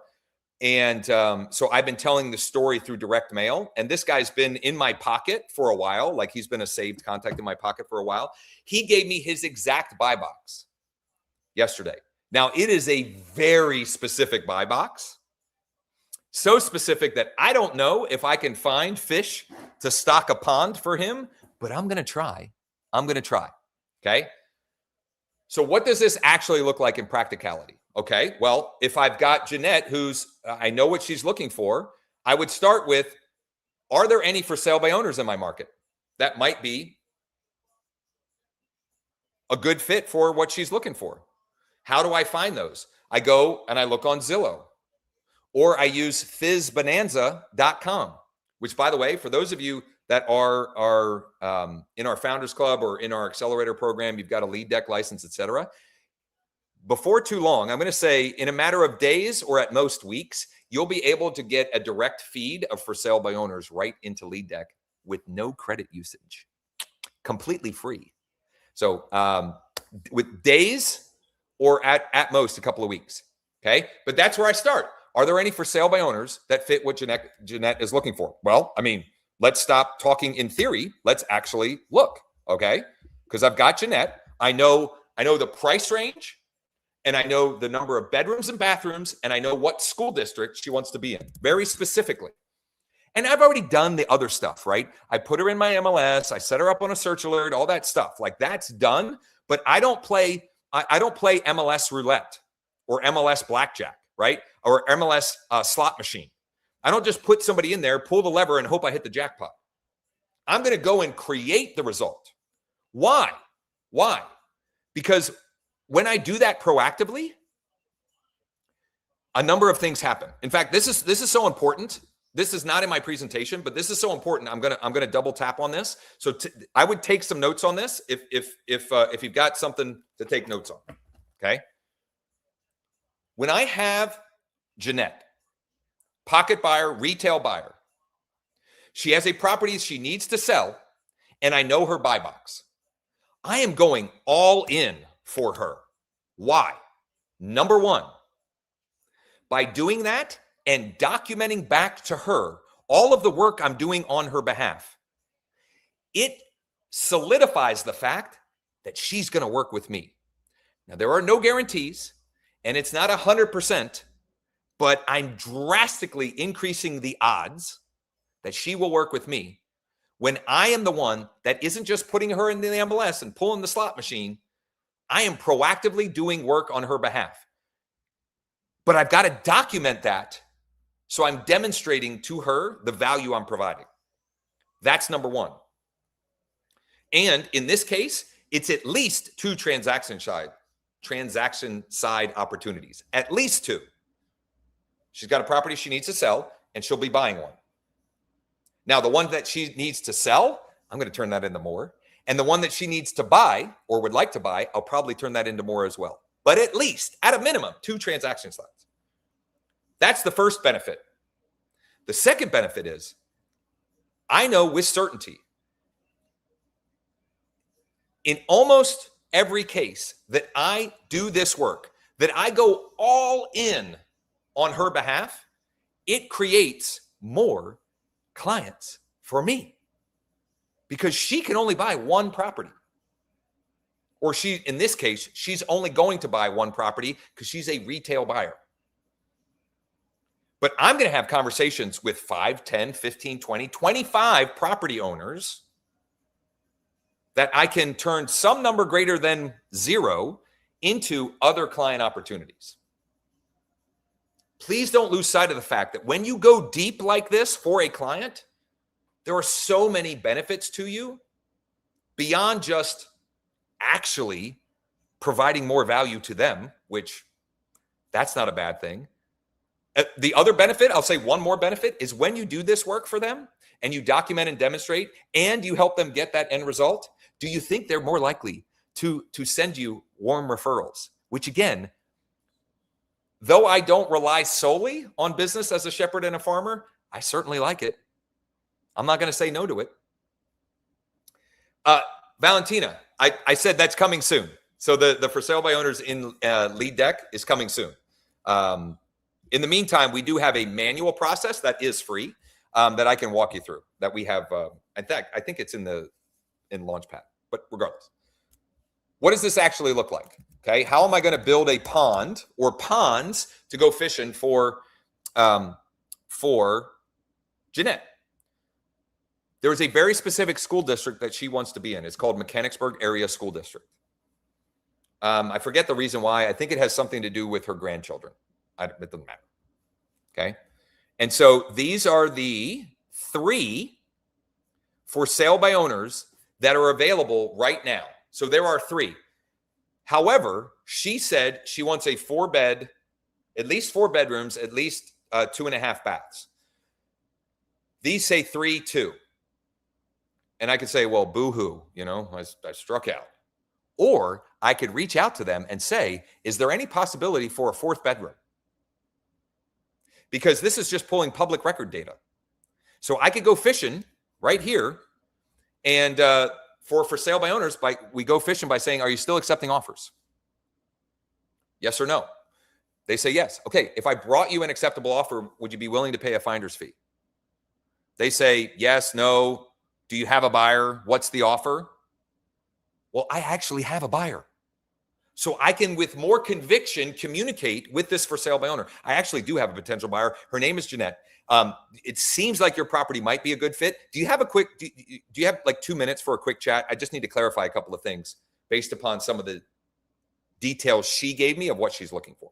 And so I've been telling the story through direct mail. And this guy's been in my pocket for a while. Like he's been a saved contact in my pocket for a while. He gave me his exact buy box yesterday. Now, it is a very specific buy box. So specific that I don't know if I can find fish to stock a pond for him, but I'm going to try. Okay. So what does this actually look like in practicality? Okay. Well, if I've got Jeanette, I know what she's looking for, I would start with, are there any for sale by owners in my market? That might be a good fit for what she's looking for. How do I find those? I go and I look on Zillow, or I use FizBonanza.com, which, by the way, for those of you that are in our Founders Club or in our accelerator program, you've got a lead deck license, etc. Before too long, I'm going to say in a matter of days or at most weeks, you'll be able to get a direct feed of for sale by owners right into lead deck with no credit usage, completely free. So with days or at most a couple of weeks. Okay. But that's where I start. Are there any for sale by owners that fit what Jeanette is looking for? Well, I mean, let's stop talking in theory. Let's actually look. Okay. Because I've got Jeanette. I know the price range, and I know the number of bedrooms and bathrooms, and I know what school district she wants to be in very specifically. And I've already done the other stuff, right? I put her in my MLS. I set her up on a search alert, all that stuff. Like that's done, but I don't play MLS roulette or MLS blackjack, right? Or MLS slot machine. I don't just put somebody in there, pull the lever and hope I hit the jackpot. I'm going to go and create the result. Why? Because when I do that proactively, a number of things happen. In fact, this is so important. This is not in my presentation, but this is so important. I'm gonna double tap on this. So I would take some notes on this if you've got something to take notes on. Okay. When I have Jeanette, pocket buyer, retail buyer, she has a property she needs to sell, and I know her buy box. I am going all in for her. Why? Number one, by doing that and documenting back to her all of the work I'm doing on her behalf, it solidifies the fact that she's going to work with me. Now, there are no guarantees, and it's not 100%, but I'm drastically increasing the odds that she will work with me when I am the one that isn't just putting her in the MLS and pulling the slot machine. I am proactively doing work on her behalf. But I've got to document that so I'm demonstrating to her the value I'm providing. That's number one. And in this case, it's at least 2 transaction side opportunities. At least 2. She's got a property she needs to sell, and she'll be buying one. Now, the one that she needs to sell, I'm going to turn that into more. And the one that she needs to buy or would like to buy, I'll probably turn that into more as well. But at least, at a minimum, 2 transaction sides. That's the first benefit. The second benefit is I know with certainty in almost every case that I do this work, that I go all in on her behalf, it creates more clients for me because she can only buy one property. Or in this case, she's only going to buy one property because she's a retail buyer. But I'm going to have conversations with 5, 10, 15, 20, 25 property owners that I can turn some number greater than 0 into other client opportunities. Please don't lose sight of the fact that when you go deep like this for a client, there are so many benefits to you beyond just actually providing more value to them, which that's not a bad thing. The other benefit, I'll say one more benefit, is when you do this work for them and you document and demonstrate and you help them get that end result, do you think they're more likely to send you warm referrals? Which again, though I don't rely solely on business as a shepherd and a farmer, I certainly like it. I'm not going to say no to it. Valentina, I said that's coming soon. So the for sale by owners in lead deck is coming soon. In the meantime, we do have a manual process that is free that I can walk you through. That we have. In fact, I think it's in Launchpad. But regardless, what does this actually look like? Okay, how am I going to build a pond or ponds to go fishing for Jeanette? There is a very specific school district that she wants to be in. It's called Mechanicsburg Area School District. I forget the reason why. I think it has something to do with her grandchildren. It doesn't matter. Okay. And so these are the 3 for sale by owners that are available right now. So there are 3. However, she said she wants a 4-bed, at least 4 bedrooms, at least 2.5 baths. These say 3, 2. And I could say, well, boo-hoo, I struck out. Or I could reach out to them and say, is there any possibility for a 4th bedroom? Because this is just pulling public record data. So I could go fishing right here. And for sale by owners, we go fishing by saying, are you still accepting offers? Yes or no? They say yes. Okay, if I brought you an acceptable offer, would you be willing to pay a finder's fee? They say yes, no. Do you have a buyer? What's the offer? Well, I actually have a buyer. So I can, with more conviction, communicate with this for sale by owner. I actually do have a potential buyer. Her name is Jeanette. It seems like your property might be a good fit. Do you have do you have like 2 minutes for a quick chat? I just need to clarify a couple of things based upon some of the details she gave me of what she's looking for.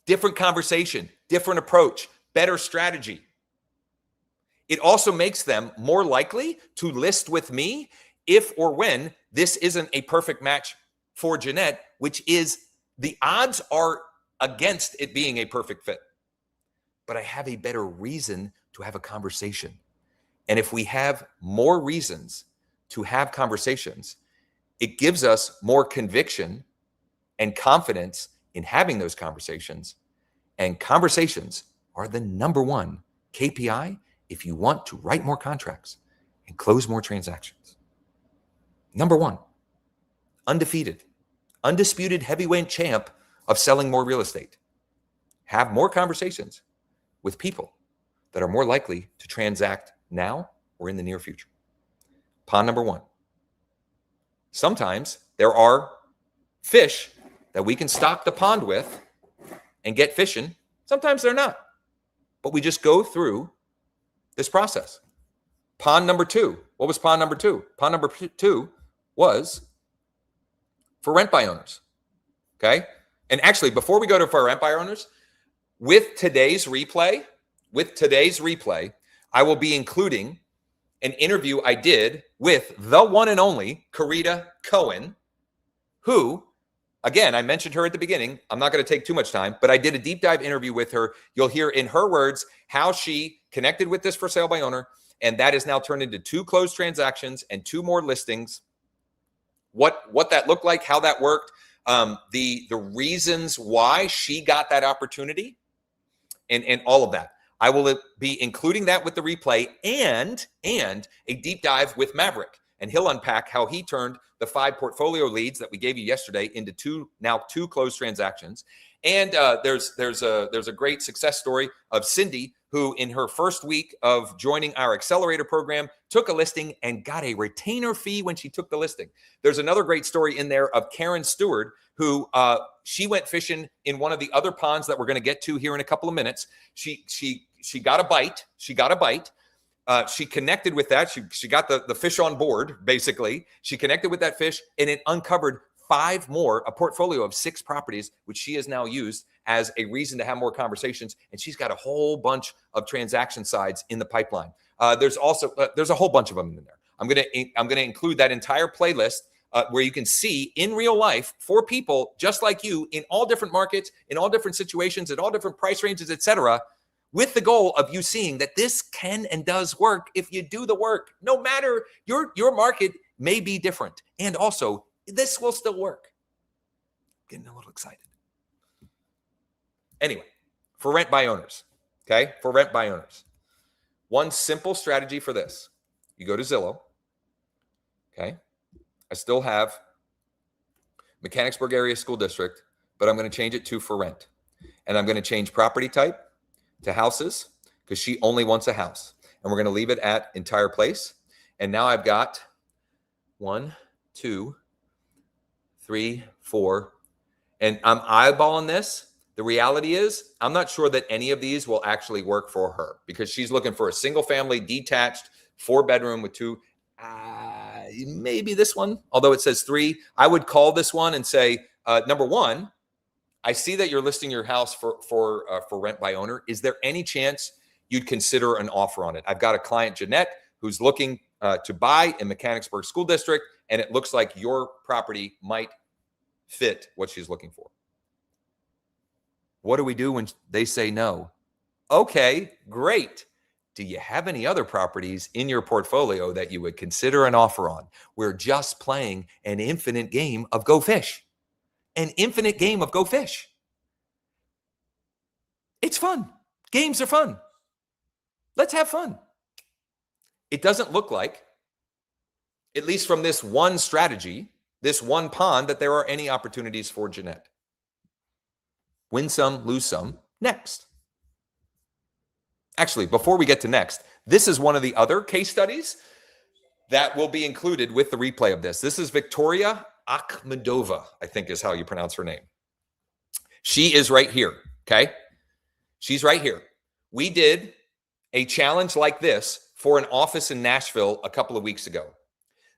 Different conversation, different approach, better strategy. It also makes them more likely to list with me if or when this isn't a perfect match for Jeanette, which is the odds are against it being a perfect fit. But I have a better reason to have a conversation. And if we have more reasons to have conversations, it gives us more conviction and confidence in having those conversations. And conversations are the number one KPI if you want to write more contracts and close more transactions. Number one, undefeated, undisputed heavyweight champ of selling more real estate. Have more conversations with people that are more likely to transact now or in the near future. Pond number one. Sometimes there are fish that we can stock the pond with and get fishing. Sometimes they're not. But we just go through this process. Pond number two. What was pond number two? Pond number two was for rent by owners. Okay. And actually, before we go to for rent by owners, with today's replay, I will be including an interview I did with the one and only Karita Cohen, who, again, I mentioned her at the beginning. I'm not going to take too much time, but I did a deep dive interview with her. You'll hear in her words how she connected with this for sale by owner, and that is now turned into 2 closed transactions and 2 more listings. What that looked like, how that worked, the reasons why she got that opportunity, and all of that. I will be including that with the replay and a deep dive with Maverick, and he'll unpack how he turned the 5 portfolio leads that we gave you yesterday into 2 closed transactions. And there's a great success story of Cindy, who in her first week of joining our accelerator program took a listing and got a retainer fee when she took the listing. There's another great story in there of Karen Stewart, who she went fishing in one of the other ponds that we're going to get to here in a couple of minutes. She got a bite. She connected with that. She got the fish on board, basically. She connected with that fish, and it uncovered 5 more, a portfolio of 6 properties, which she has now used as a reason to have more conversations. And she's got a whole bunch of transaction sides in the pipeline. There's a whole bunch of them in there. I'm gonna include that entire playlist where you can see in real life for people just like you in all different markets, in all different situations, at all different price ranges, etc., with the goal of you seeing that this can and does work if you do the work. No matter your market may be different, and also this will still work. Getting a little excited. Anyway, for rent by owners, okay? For rent by owners. One simple strategy for this. You go to Zillow, okay? I still have Mechanicsburg Area School District, but I'm going to change it to for rent. And I'm going to change property type to houses because she only wants a house. And we're going to leave it at entire place. And now I've got 1, 2, 3, 4. And I'm eyeballing this. The reality is I'm not sure that any of these will actually work for her because she's looking for a single family detached 4-bedroom with 2. Maybe this one, although it says 3. I would call this one and say, number 1, I see that you're listing your house for rent by owner. Is there any chance you'd consider an offer on it? I've got a client, Jeanette, who's looking to buy in Mechanicsburg School District, and it looks like your property might fit what she's looking for. What do we do when they say no? Okay, great. Do you have any other properties in your portfolio that you would consider an offer on? We're just playing an infinite game of go fish. An infinite game of go fish. It's fun. Games are fun. Let's have fun. It doesn't look like, at least from this one strategy, this one pond, that there are any opportunities for Jeanette. Win some, lose some. Next. Actually, before we get to next, this is one of the other case studies that will be included with the replay of this. This is Victoria Akhmedova, I think is how you pronounce her name. She is right here, okay? She's right here. We did a challenge like this for an office in Nashville a couple of weeks ago.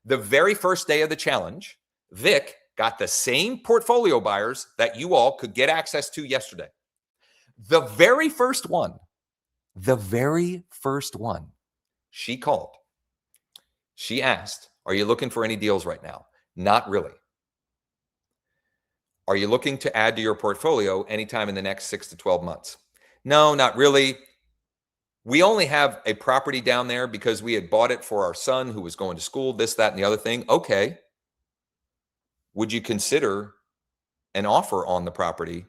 The very first day of the challenge, Vic got the same portfolio buyers that you all could get access to yesterday. The very first one She called. She asked, are you looking for any deals right now? Not really. Are you looking to add to your portfolio anytime in the next 6 to 12 months? No, not really. We only have a property down there because we had bought it for our son who was going to school, this, that, and the other thing. Okay. Would you consider an offer on the property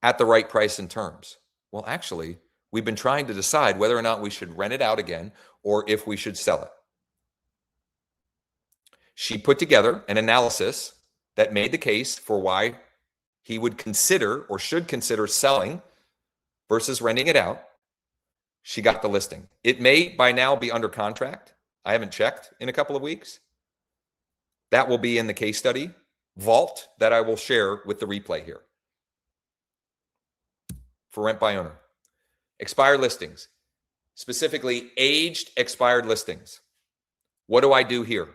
at the right price and terms? Well, actually, we've been trying to decide whether or not we should rent it out again or if we should sell it. She put together an analysis that made the case for why he would consider or should consider selling versus renting it out. She got the listing. It may by now be under contract. I haven't checked in a couple of weeks. That will be in the case study vault that I will share with the replay here. For rent by owner. Expired listings, specifically aged expired listings. What do I do here?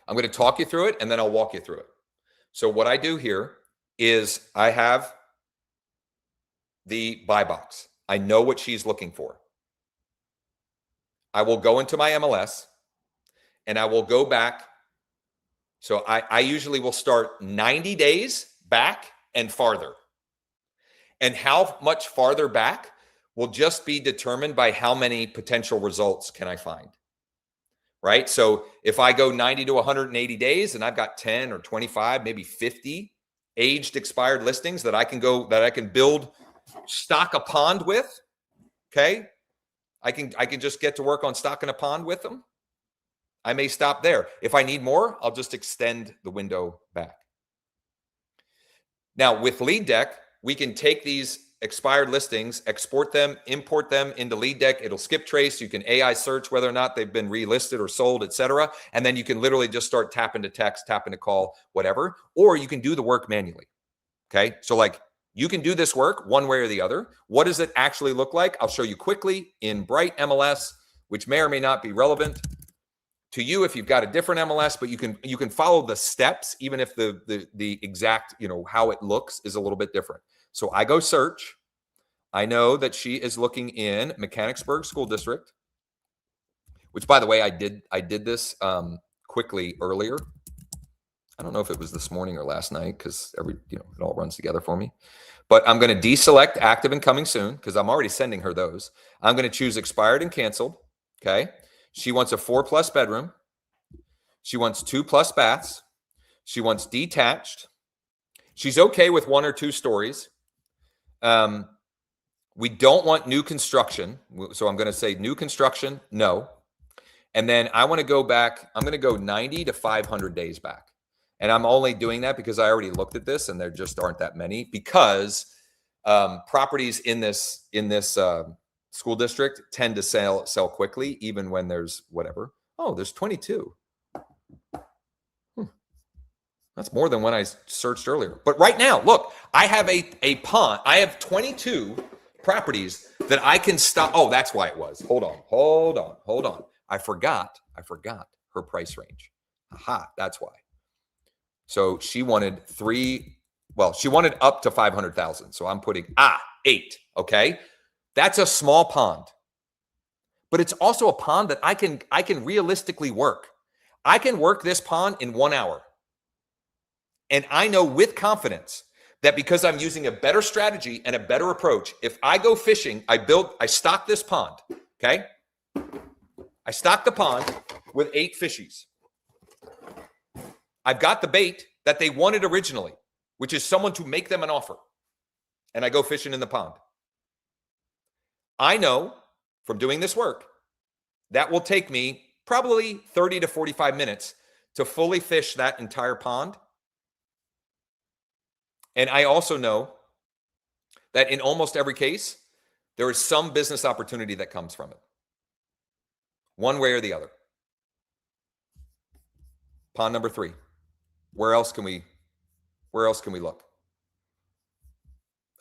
I'm going to talk you through it and then I'll walk you through it. So what I do here is I have the buy box. I know what she's looking for. I will go into my MLS and I will go back. So I usually will start 90 days back and farther. And how much farther back will just be determined by how many potential results can I find. Right? So if I go 90 to 180 days and I've got 10 or 25, maybe 50 aged expired listings that I can build, stock a pond with, okay? I can just get to work on stocking a pond with them. I may stop there. If I need more, I'll just extend the window back. Now with Lead Deck, we can take these expired listings, export them, import them into Lead Deck. It'll skip trace. You can AI search whether or not they've been relisted or sold, etc. And then you can literally just start tapping to text, tapping to call, whatever. Or you can do the work manually. Okay. So like you can do this work one way or the other. What does it actually look like? I'll show you quickly in Bright MLS, which may or may not be relevant to you if you've got a different MLS, but you can follow the steps, even if the exact, how it looks is a little bit different. So I go search. I know that she is looking in Mechanicsburg School District, which, by the way, I did this quickly earlier. I don't know if it was this morning or last night because it all runs together for me. But I'm going to deselect active and coming soon because I'm already sending her those. I'm going to choose expired and canceled. Okay. She wants a 4+ bedroom. She wants 2+ baths. She wants detached. She's okay with 1 or 2 stories. We don't want new construction. So I'm going to say new construction, no. And then I want to go back. I'm going to go 90 to 500 days back. And I'm only doing that because I already looked at this and there just aren't that many because properties in this school district tend to sell quickly, even when there's whatever. Oh, there's 22. That's more than when I searched earlier. But right now, look, I have a pond. I have 22 properties that I can stop. Oh, that's why it was. Hold on. I forgot her price range. Aha, that's why. So she wanted she wanted up to 500,000. So I'm putting 8. Okay. That's a small pond. But it's also a pond that I can realistically work. I can work this pond in 1 hour. And I know with confidence that because I'm using a better strategy and a better approach, if I go fishing, I stock this pond, okay? I stock the pond with 8 fishies. I've got the bait that they wanted originally, which is someone to make them an offer. And I go fishing in the pond. I know from doing this work that will take me probably 30 to 45 minutes to fully fish that entire pond. And I also know that in almost every case, there is some business opportunity that comes from it, one way or the other. Pond number 3. Where else can we look?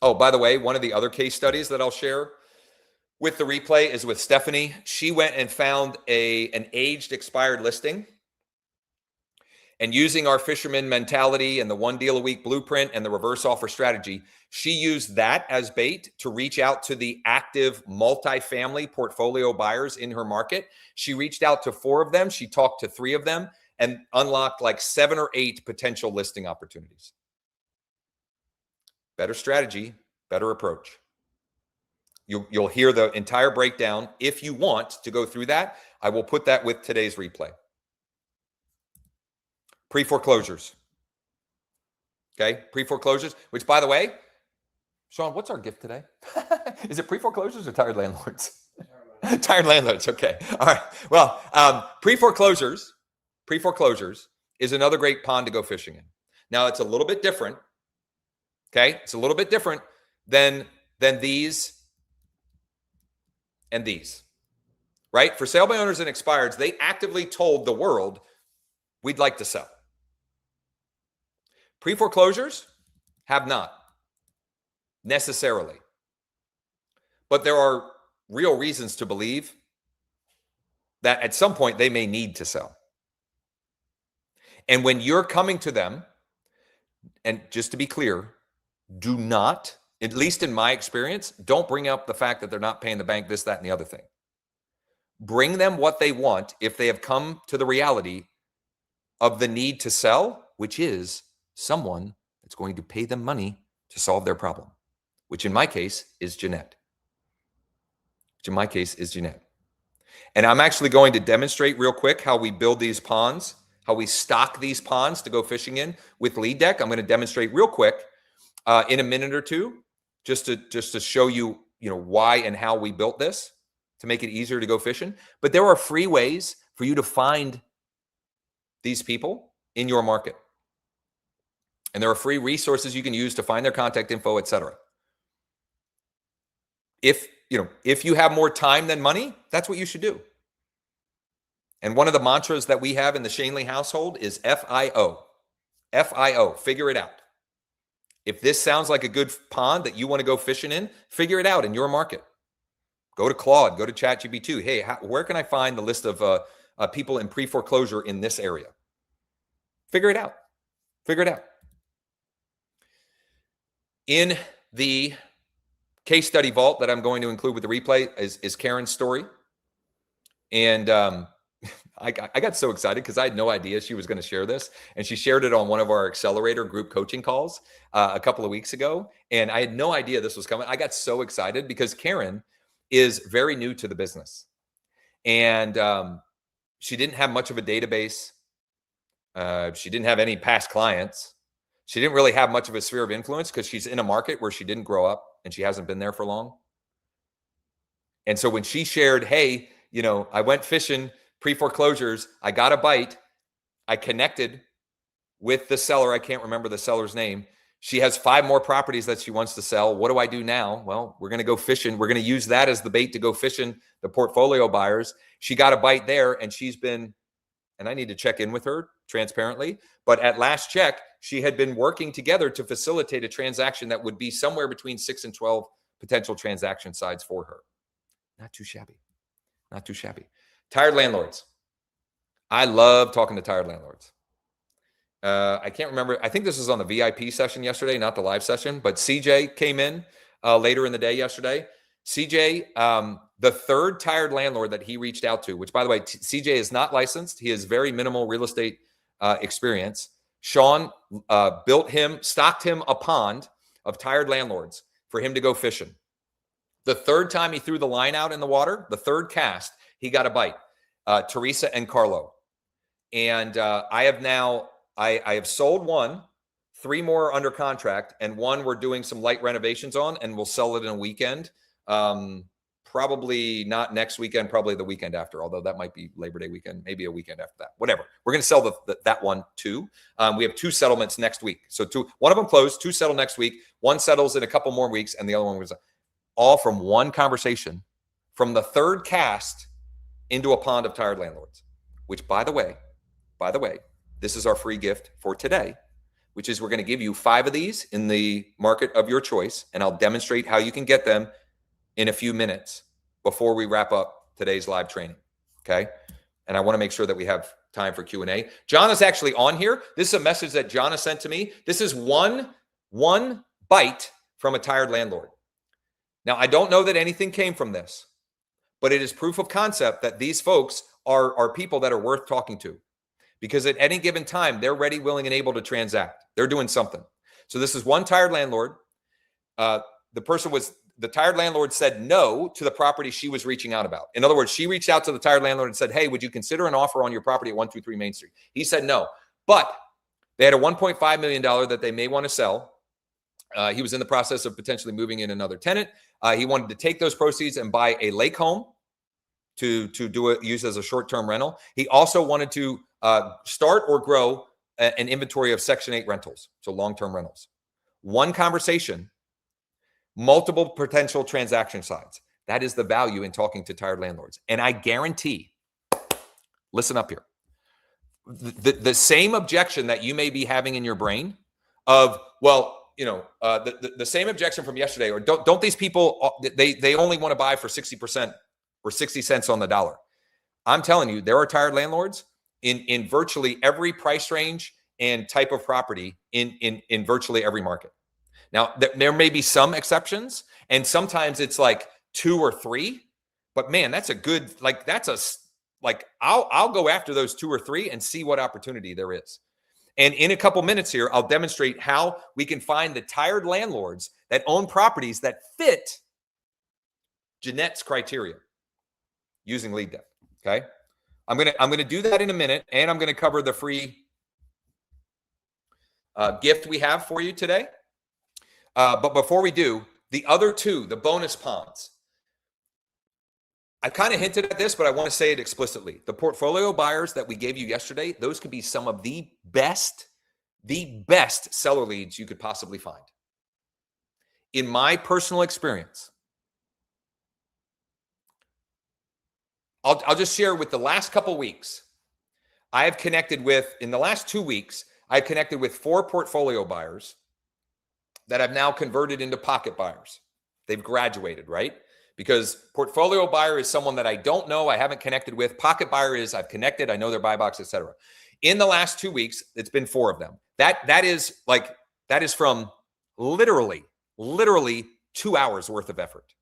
Oh, by the way, one of the other case studies that I'll share with the replay is with Stephanie. She went and found an aged expired listing. And using our fisherman mentality and the 1 deal a week blueprint and the reverse offer strategy, she used that as bait to reach out to the active multifamily portfolio buyers in her market. She reached out to 4 of them. She talked to 3 of them and unlocked like 7 or 8 potential listing opportunities. Better strategy, better approach. You'll hear the entire breakdown. If you want to go through that, I will put that with today's replay. Pre-foreclosures. Okay, pre-foreclosures, which by the way, Sean, what's our gift today? Is it pre-foreclosures or tired landlords? Tired landlords, okay. All right. Well, pre-foreclosures is another great pond to go fishing in. Now, it's a little bit different, okay? It's a little bit different than these and these, right? For sale by owners and expireds, they actively told the world, we'd like to sell. Pre-foreclosures have not necessarily, but there are real reasons to believe that at some point they may need to sell. And when you're coming to them, and just to be clear, do not, at least in my experience, don't bring up the fact that they're not paying the bank, this, that, and the other thing. Bring them what they want if they have come to the reality of the need to sell, which is someone that's going to pay them money to solve their problem, which in my case is Jeanette. And I'm actually going to demonstrate real quick how we build these ponds, how we stock these ponds to go fishing in with Lead Deck. I'm going to demonstrate real quick in a minute or two, just to show you, why and how we built this to make it easier to go fishing. But there are free ways for you to find these people in your market. And there are free resources you can use to find their contact info, et cetera. If you have more time than money, that's what you should do. And one of the mantras that we have in the Shanley household is FIO. FIO, figure it out. If this sounds like a good pond that you want to go fishing in, figure it out in your market. Go to Claude, go to ChatGPT. Hey, where can I find the list of people in pre-foreclosure in this area? Figure it out. In the case study vault that I'm going to include with the replay is Karen's story. And I got so excited because I had no idea she was going to share this. And she shared it on one of our accelerator group coaching calls a couple of weeks ago. And I had no idea this was coming. I got so excited because Karen is very new to the business. And she didn't have much of a database. She didn't have any past clients. She didn't really have much of a sphere of influence because she's in a market where she didn't grow up and she hasn't been there for long. And so when she shared, hey, I went fishing pre-foreclosures, I got a bite, I connected with the seller. I can't remember the seller's name. She has 5 more properties that she wants to sell. What do I do now? Well, we're going to go fishing. We're going to use that as the bait to go fishing the portfolio buyers. She got a bite there and she's been, and I need to check in with her transparently, but at last check, she had been working together to facilitate a transaction that would be somewhere between 6 and 12 potential transaction sides for her. Not too shabby. Tired landlords. I love talking to tired landlords. I can't remember. I think this was on the VIP session yesterday, not the live session, but CJ came in later in the day yesterday. CJ, the third tired landlord that he reached out to, which by the way, CJ is not licensed. He has very minimal real estate experience. Sean stocked him a pond of tired landlords for him to go fishing. The third time he threw the line out in the water, the third cast, he got a bite. Teresa and Carlo. And I have sold 1, 3 more under contract, and 1 we're doing some light renovations on, and we'll sell it in a weekend. Probably not next weekend, probably the weekend after, although that might be Labor Day weekend, maybe a weekend after that, whatever. We're going to sell that one too. We have 2 settlements next week. So 1 of them closed, 2 settle next week, 1 settles in a couple more weeks, and the other one was all from 1 conversation from the third cast into a pond of tired landlords, which by the way, this is our free gift for today, which is we're going to give you 5 of these in the market of your choice. And I'll demonstrate how you can get them in a few minutes before we wrap up today's live training. Okay. And I want to make sure that we have time for Q&A. John is actually on here. This is a message that John has sent to me. This is one bite from a tired landlord. Now, I don't know that anything came from this, but it is proof of concept that these folks are people that are worth talking to, because at any given time, they're ready, willing, and able to transact. They're doing something. So this is one tired landlord. The tired landlord said no to the property she was reaching out about. In other words, she reached out to the tired landlord and said, hey, would you consider an offer on your property at 123 Main Street? He said no, but they had a $1.5 million that they may want to sell. He was in the process of potentially moving in another tenant. He wanted to take those proceeds and buy a lake home to use as a short-term rental. He also wanted to start or grow an inventory of Section 8 rentals, so long-term rentals. One conversation, multiple potential transaction sides. That is the value in talking to tired landlords. And I guarantee, listen up here, the same objection that you may be having in your brain of, well, the same objection from yesterday, or don't these people, they only want to buy for 60% or 60 cents on the dollar. I'm telling you, there are tired landlords in virtually every price range and type of property in virtually every market. Now, there may be some exceptions, and sometimes it's like 2 or 3, but man, that's a good, I'll go after those 2 or 3 and see what opportunity there is. And in a couple minutes here, I'll demonstrate how we can find the tired landlords that own properties that fit Jeanette's criteria using lead depth. Okay. I'm gonna do that in a minute, and I'm gonna cover the free gift we have for you today. But before we do, the other 2, the bonus ponds. I kind of hinted at this, but I want to say it explicitly. The portfolio buyers that we gave you yesterday, those could be some of the best seller leads you could possibly find. In my personal experience, I'll just share with the last couple weeks, I have connected with, in the last 2 weeks, I've connected with 4 portfolio buyers that I've now converted into pocket buyers. They've graduated, right? Because portfolio buyer is someone that I don't know, I haven't connected with. Pocket buyer is I've connected, I know their buy box, etc. In the last 2 weeks, it's been 4 of them. That is from literally 2 hours worth of effort.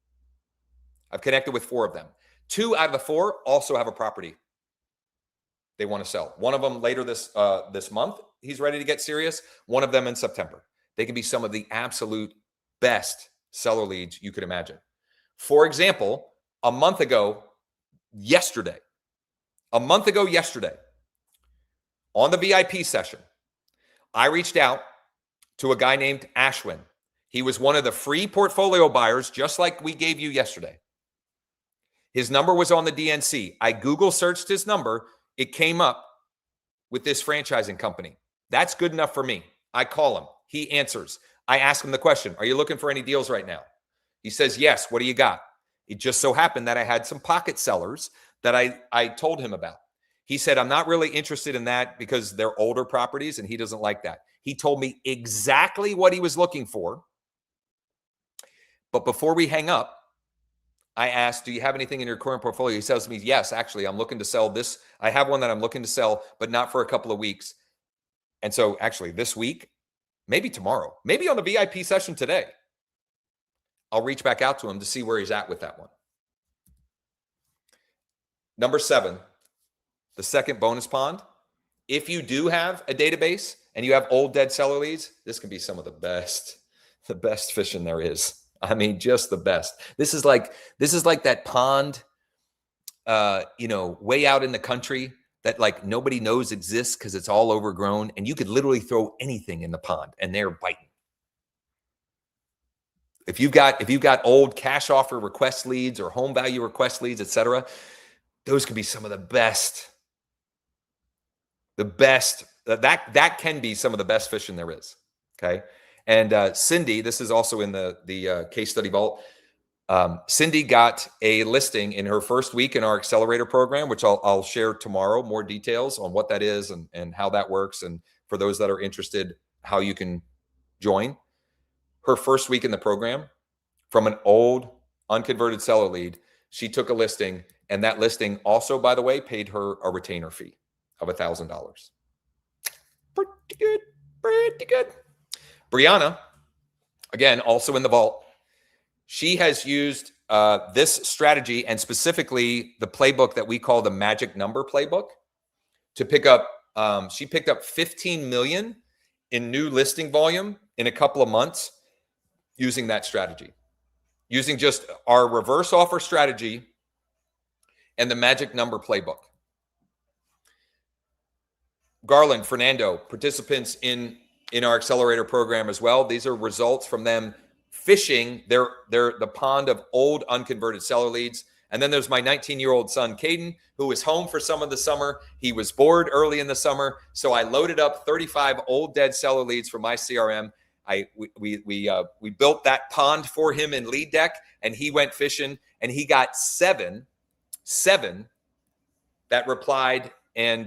I've connected with 4 of them. 2 out of the 4 also have a property they want to sell. One of them later this month, he's ready to get serious. One of them in September. They can be some of the absolute best seller leads you could imagine. For example, a month ago yesterday, on the VIP session, I reached out to a guy named Ashwin. He was one of the free portfolio buyers, just like we gave you yesterday. His number was on the DNC. I Google searched his number. It came up with this franchising company. That's good enough for me. I call him. He answers. I ask him the question, are you looking for any deals right now? He says, yes. What do you got? It just so happened that I had some pocket sellers that I told him about. He said, I'm not really interested in that because they're older properties and he doesn't like that. He told me exactly what he was looking for. But before we hang up, I asked, do you have anything in your current portfolio? He says to me, yes, actually, I'm looking to sell this. I have one that I'm looking to sell, but not for a couple of weeks. And so actually this week, maybe tomorrow, maybe on the VIP session today, I'll reach back out to him to see where he's at with that one. Number 7, the second bonus pond. If you do have a database and you have old dead seller leads, this can be some of the best fishing there is. I mean, just the best. This is like that pond, way out in the country that like nobody knows exists because it's all overgrown, and you could literally throw anything in the pond and they're biting. If you've got old cash offer request leads or home value request leads, etc., those could be some of the best. That can be some of the best fishing there is. Okay. And Cindy, this is also in the case study vault. Cindy got a listing in her first week in our accelerator program, which I'll share tomorrow, more details on what that is and how that works. And for those that are interested, how you can join. Her first week in the program, from an old unconverted seller lead, she took a listing, and that listing also, by the way, paid her a retainer fee. of $1,000. Pretty good. Pretty good. Brianna, again, also in the vault. She has used this strategy and specifically the playbook that we call the magic number playbook to pick up. She picked up 15 million in new listing volume in a couple of months using that strategy, using just our reverse offer strategy and the magic number playbook. Garland, Fernando, participants in our accelerator program as well. These are results from them fishing the pond of old unconverted seller leads. And then there's my 19-year-old son, Caden, who was home for some of the summer. He was bored early in the summer. So I loaded up 35 old dead seller leads from my CRM. We built that pond for him in Lead Deck, and he went fishing, and he got seven that replied and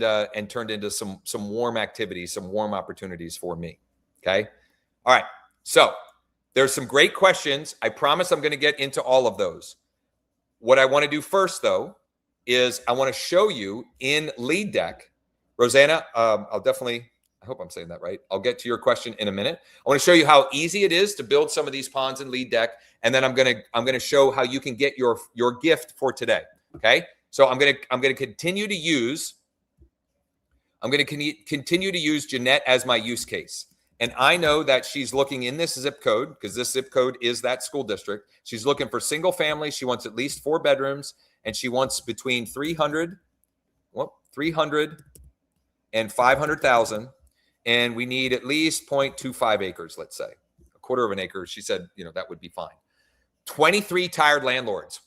turned into some warm activities, some warm opportunities for me. Okay. All right. So there's some great questions. I promise I'm going to get into all of those. What I want to do first, though, is I want to show you in Lead Deck, Rosanna, I hope I'm saying that right. I'll get to your question in a minute. I want to show you how easy it is to build some of these ponds in Lead Deck, and then I'm going to show how you can get your gift for today. Okay? So I'm going to continue to use Jeanette as my use case. And I know that she's looking in this zip code because this zip code is that school district. She's looking for single family. She wants at least 4 bedrooms, and she wants between 300 and 500,000. And we need at least 0.25 acres, let's say. A quarter of an acre. She said, that would be fine. 23 tired landlords.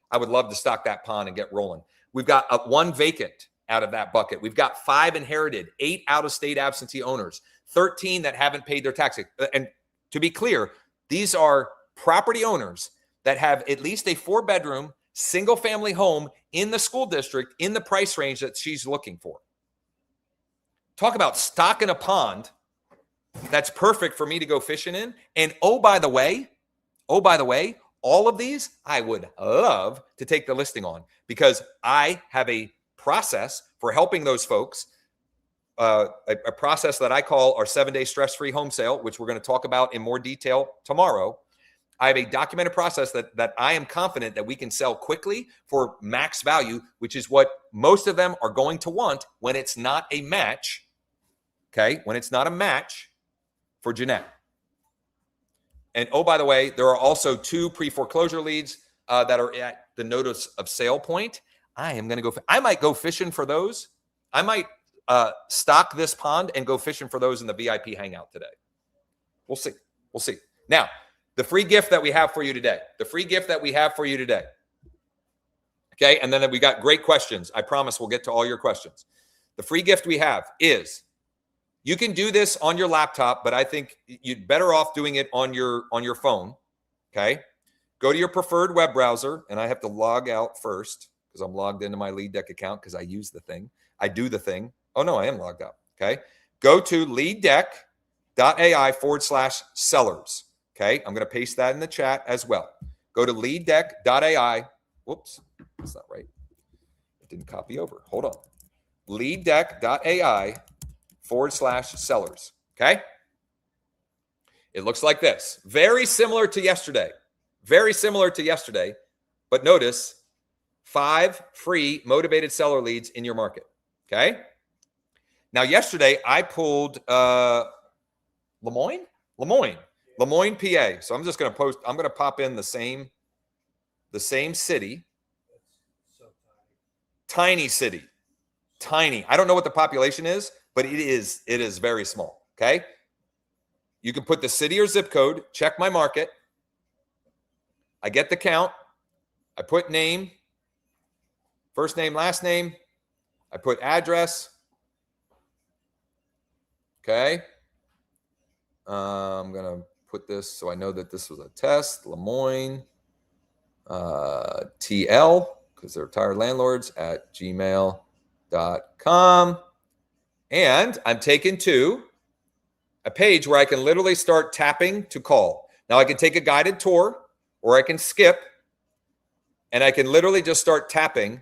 I would love to stock that pond and get rolling. We've got 1 vacant out of that bucket. We've got 5 inherited, 8 out-of-state absentee owners, 13 that haven't paid their taxes. And to be clear, these are property owners that have at least a 4-bedroom, single-family home in the school district in the price range that she's looking for. Talk about stocking a pond that's perfect for me to go fishing in. And oh, by the way, all of these I would love to take the listing on because I have a process for helping those folks, a process that I call our 7-day stress-free home sale, which we're going to talk about in more detail tomorrow. I have a documented process that I am confident that we can sell quickly for max value, which is what most of them are going to want when it's not a match. Okay, when it's not a match for Jeanette. And oh, by the way, there are also 2 pre-foreclosure leads that are at the notice of sale point. I might go fishing for those. I might stock this pond and go fishing for those in the VIP hangout today. We'll see. We'll see. Now, the free gift that we have for you today. Okay, and then we got great questions. I promise we'll get to all your questions. The free gift we have is you can do this on your laptop, but I think you'd better off doing it on your phone. Okay, go to your preferred web browser, and I have to log out first because I'm logged into my Lead Deck account because I use the thing. I do the thing. Oh, no, I am logged out. Okay. Go to leaddeck.ai/sellers. Okay. I'm going to paste that in the chat as well. Go to leaddeck.ai. Whoops. That's not right. It didn't copy over. Hold on. leaddeck.ai/sellers. Okay. It looks like this. Very similar to yesterday. But notice 5 free motivated seller leads in your market. Okay. Now, yesterday I pulled Lemoyne, PA. So I'm just going to I'm going to pop in the same city. So Tiny city. Tiny. I don't know what the population is, but it is very small. Okay. You can put the city or zip code, check my market. I get the count. I put name. First name, last name. I put address. Okay. I'm going to put this so I know that this was a test. Lemoyne, TL, because they're tired landlords at gmail.com. And I'm taken to a page where I can literally start tapping to call. Now I can take a guided tour or I can skip and I can literally just start tapping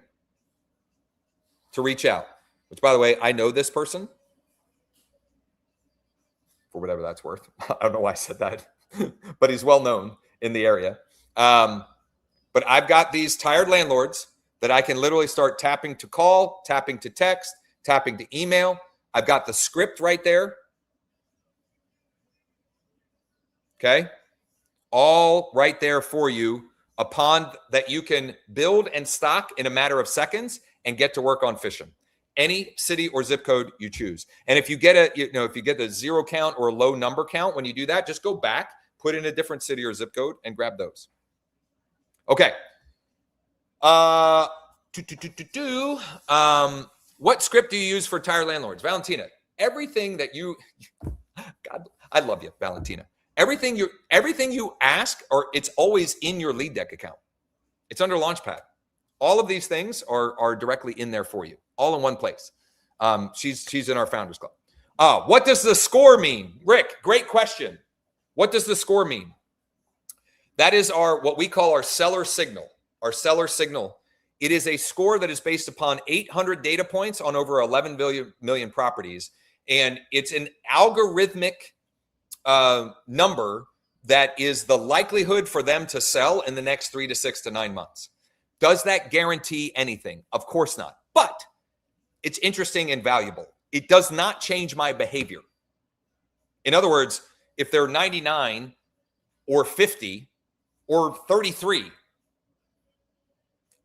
to reach out. which, by the way, I know this person for whatever that's worth. I don't know why I said that, but he's well known in the area. But I've got these tired landlords that I can literally start tapping to call, tapping to text, tapping to email. I've got the script right there. Okay. All right there for you upon that you can build and stock in a matter of seconds and get to work on fishing. Any city or zip code you choose. And if you get a zero count or a low number count, when you do that, just go back, put in a different city or zip code and grab those. Okay. What script do you use for tired landlords? Valentina, everything that you, God, I love you, Valentina. Everything you ask, or it's always in your lead deck account. It's under Launchpad. All of these things are directly in there for you, all in one place. She's in our Founders Club. What does the score mean? Rick, great question. What does the score mean? That is what we call our seller signal. Our seller signal. It is a score that is based upon 800 data points on over 11 million properties. And it's an algorithmic number that is the likelihood for them to sell in the next 3 to 6 to 9 months. Does that guarantee anything? Of course not. But it's interesting and valuable. It does not change my behavior. In other words, if they're 99 or 50 or 33,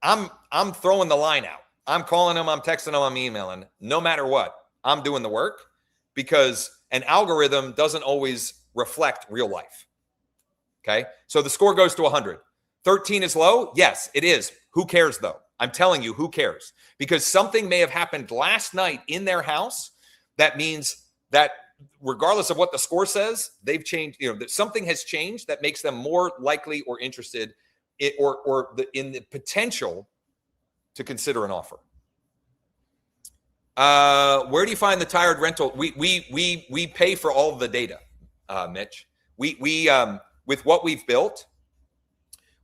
I'm throwing the line out. I'm calling them, I'm texting them, I'm emailing. No matter what, I'm doing the work because an algorithm doesn't always reflect real life. Okay, so the score goes to 100. 13 is low? Yes, it is. Who cares though? I'm telling you, who cares? Because something may have happened last night in their house that means that regardless of what the score says, they've changed, that something has changed that makes them more likely or interested in the potential to consider an offer. Where do you find the tired rental? We pay for all of the data, Mitch. We with what we've built,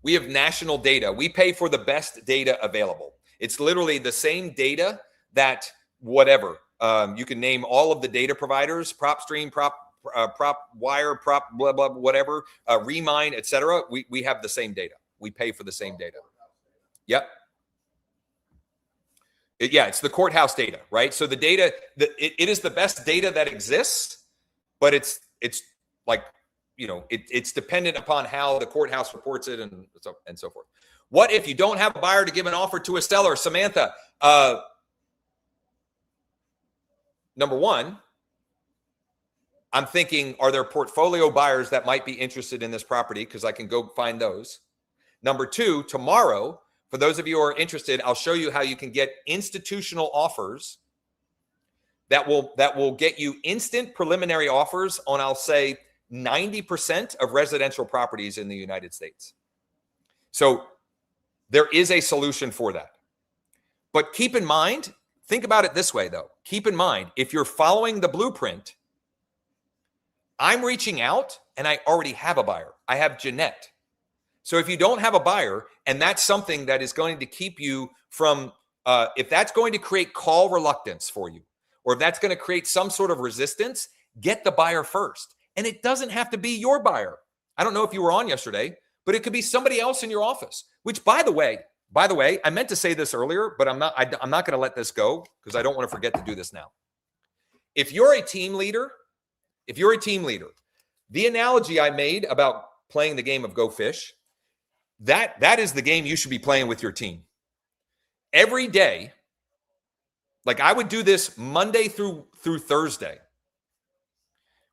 we have national data. We pay for the best data available. It's literally the same data that whatever. You can name all of the data providers, PropStream, PropWire, Prop blah blah whatever, Remine, etc. We have the same data. We pay for the same data. Yep. It's the courthouse data, right? So the data, it is the best data that exists, but it's like, it's dependent upon how the courthouse reports it and so forth. What if you don't have a buyer to give an offer to a seller? Samantha, number one, I'm thinking, are there portfolio buyers that might be interested in this property? Because I can go find those. Number two, tomorrow, for those of you who are interested, I'll show you how you can get institutional offers that will get you instant preliminary offers on, I'll say, 90% of residential properties in the United States. So there is a solution for that. But keep in mind, think about it this way, though. Keep in mind, if you're following the blueprint, I'm reaching out and I already have a buyer. I have Jeanette. So if you don't have a buyer, and that's something that is going to keep you from, if that's going to create call reluctance for you, or if that's going to create some sort of resistance, get the buyer first. And it doesn't have to be your buyer. I don't know if you were on yesterday, but it could be somebody else in your office, which by the way, I meant to say this earlier, but I'm not going to let this go because I don't want to forget to do this now. If you're a team leader, the analogy I made about playing the game of Go Fish, that is the game you should be playing with your team. Every day, like I would do this Monday through Thursday.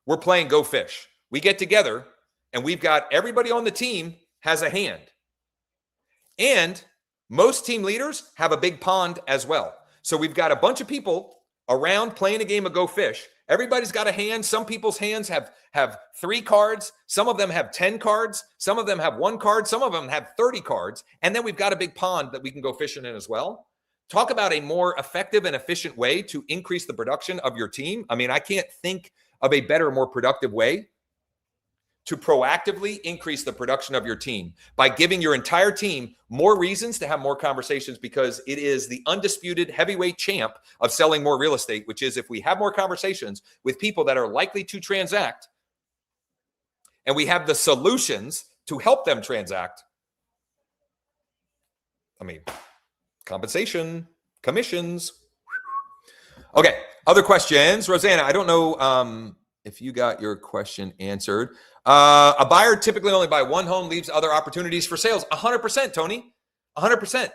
We're playing Go Fish. We get together and we've got everybody on the team has a hand. And most team leaders have a big pond as well. So we've got a bunch of people around playing a game of Go Fish. Everybody's got a hand. Some people's hands have 3 cards. Some of them have 10 cards. Some of them have 1 card. Some of them have 30 cards. And then we've got a big pond that we can go fishing in as well. Talk about a more effective and efficient way to increase the production of your team. I mean, I can't think of a better, more productive way to proactively increase the production of your team by giving your entire team more reasons to have more conversations, because it is the undisputed heavyweight champ of selling more real estate, which is if we have more conversations with people that are likely to transact and we have the solutions to help them transact. I mean, compensation, commissions. Okay, other questions. Rosanna, I don't know if you got your question answered. A buyer typically only buy one home, leaves other opportunities for sales. 100%, Tony. 100%.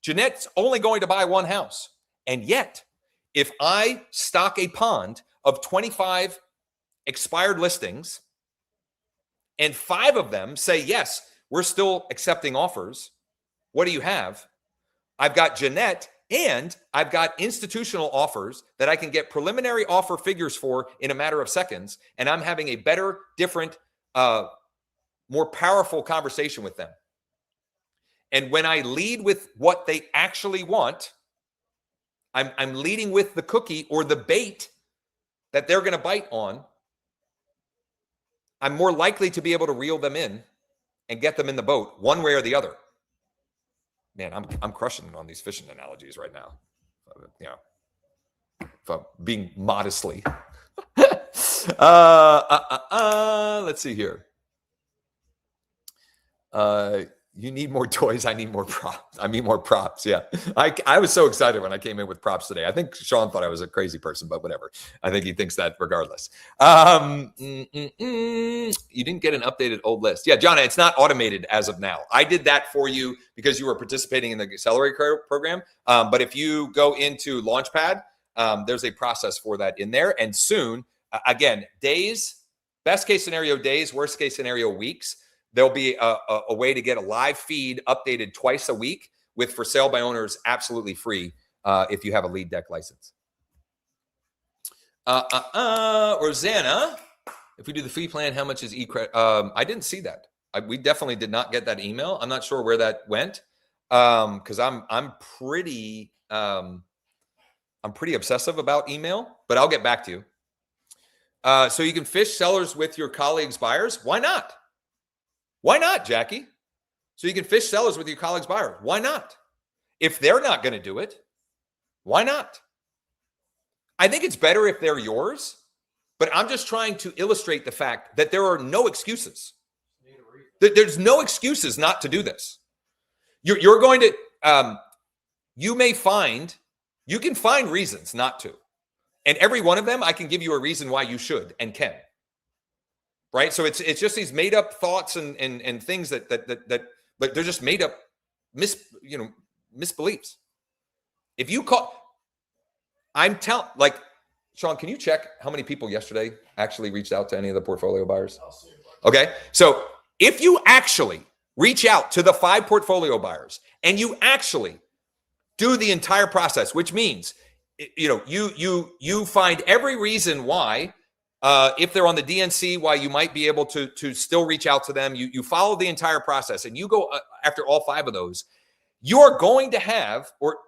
Jeanette's only going to buy one house. And yet, if I stock a pond of 25 expired listings and 5 of them say, yes, we're still accepting offers, what do you have? I've got Jeanette and I've got institutional offers that I can get preliminary offer figures for in a matter of seconds. And I'm having a better, different, more powerful conversation with them. And when I lead with what they actually want, I'm leading with the cookie or the bait that they're going to bite on. I'm more likely to be able to reel them in and get them in the boat one way or the other. Man, I'm crushing on these fishing analogies right now. You know, if I'm being modestly. Let's see here. You need more toys. I need more props. I need more props. Yeah. I was so excited when I came in with props today. I think Sean thought I was a crazy person, but whatever. I think he thinks that regardless. You didn't get an updated old list. Yeah, John, it's not automated as of now. I did that for you because you were participating in the Accelerator program. But if you go into Launchpad, there's a process for that in there. And soon, again, days, best case scenario days, worst case scenario weeks. There'll be a way to get a live feed updated twice a week with for sale by owners absolutely free if you have a lead deck license. Rosanna, if we do the fee plan, how much is e-credit? I didn't see that. We definitely did not get that email. I'm not sure where that went because I'm pretty obsessive about email, but I'll get back to you. So you can fish sellers with your colleagues' buyers. Why not? Why not, Jackie? So you can fish sellers with your colleagues' buyers. Why not? If they're not going to do it, why not? I think it's better if they're yours, but I'm just trying to illustrate the fact that there are no excuses. There's no excuses not to do this. You're going to, you can find reasons not to. And every one of them, I can give you a reason why you should and can. Right. So it's just these made up thoughts and things that like they're just made up misbeliefs. If you call, Sean, can you check how many people yesterday actually reached out to any of the portfolio buyers? Okay. So if you actually reach out to the 5 portfolio buyers and you actually do the entire process, which means, you find every reason why, if they're on the DNC, why you might be able to still reach out to them. You follow the entire process and you go after all 5 of those, you're going to have, or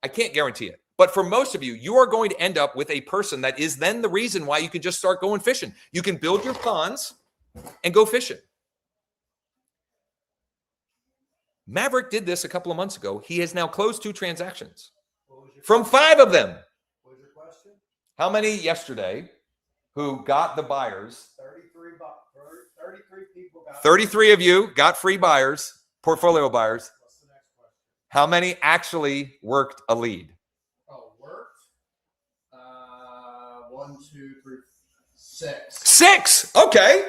I can't guarantee it, but for most of you, you are going to end up with a person that is then the reason why you can just start going fishing. You can build your ponds and go fishing. Maverick did this a couple of months ago. He has now closed 2 transactions from 5 of them. What was your question? How many yesterday who got the buyers? 33 people got 33 of you got free buyers, portfolio buyers. What's the next question? How many actually worked a lead? Oh, worked? 1, 2, 3, 6. 6. Okay.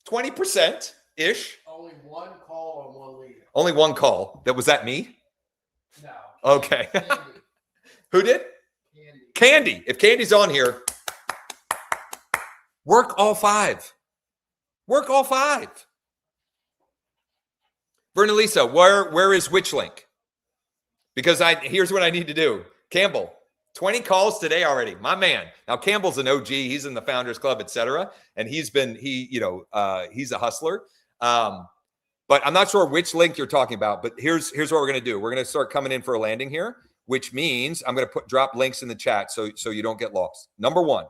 20%-ish. Only 1 call on 1 lead. Only 1 call. Was that me? No. Okay. Candy. Who did? Candy. If Candy's on here, work all 5. Work all 5. Vernalisa, where is which link? Because here's what I need to do. Campbell, 20 calls today already. My man. Now Campbell's an OG. He's in the Founders Club, etc. And he's a hustler. But I'm not sure which link you're talking about. But here's what we're going to do. We're going to start coming in for a landing here, which means I'm going to drop links in the chat so you don't get lost. Number 1,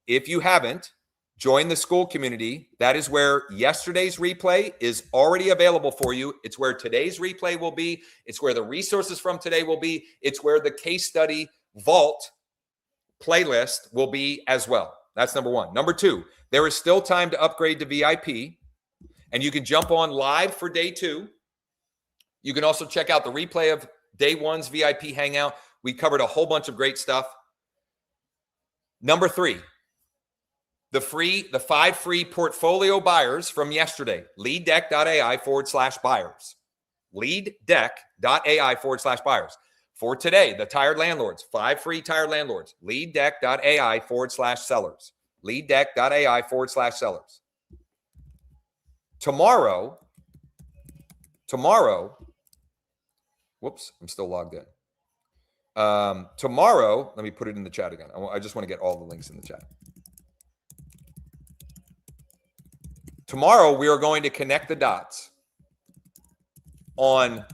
if you haven't Join the school community. That is where yesterday's replay is already available for you. It's where today's replay will be. It's where the resources from today will be. It's where the case study vault playlist will be as well. That's number one. Number two, there is still time to upgrade to VIP, and you can jump on live for day 2. You can also check out the replay of day 1's VIP hangout. We covered a whole bunch of great stuff. Number 3, the 5 free portfolio buyers from yesterday. leaddeck.ai/buyers. leaddeck.ai/buyers. For today, the tired landlords, 5 free tired landlords. leaddeck.ai/sellers. leaddeck.ai/sellers. Tomorrow, whoops, I'm still logged in. Tomorrow, let me put it in the chat again. I just want to get all the links in the chat. Tomorrow, we are going to connect the dots on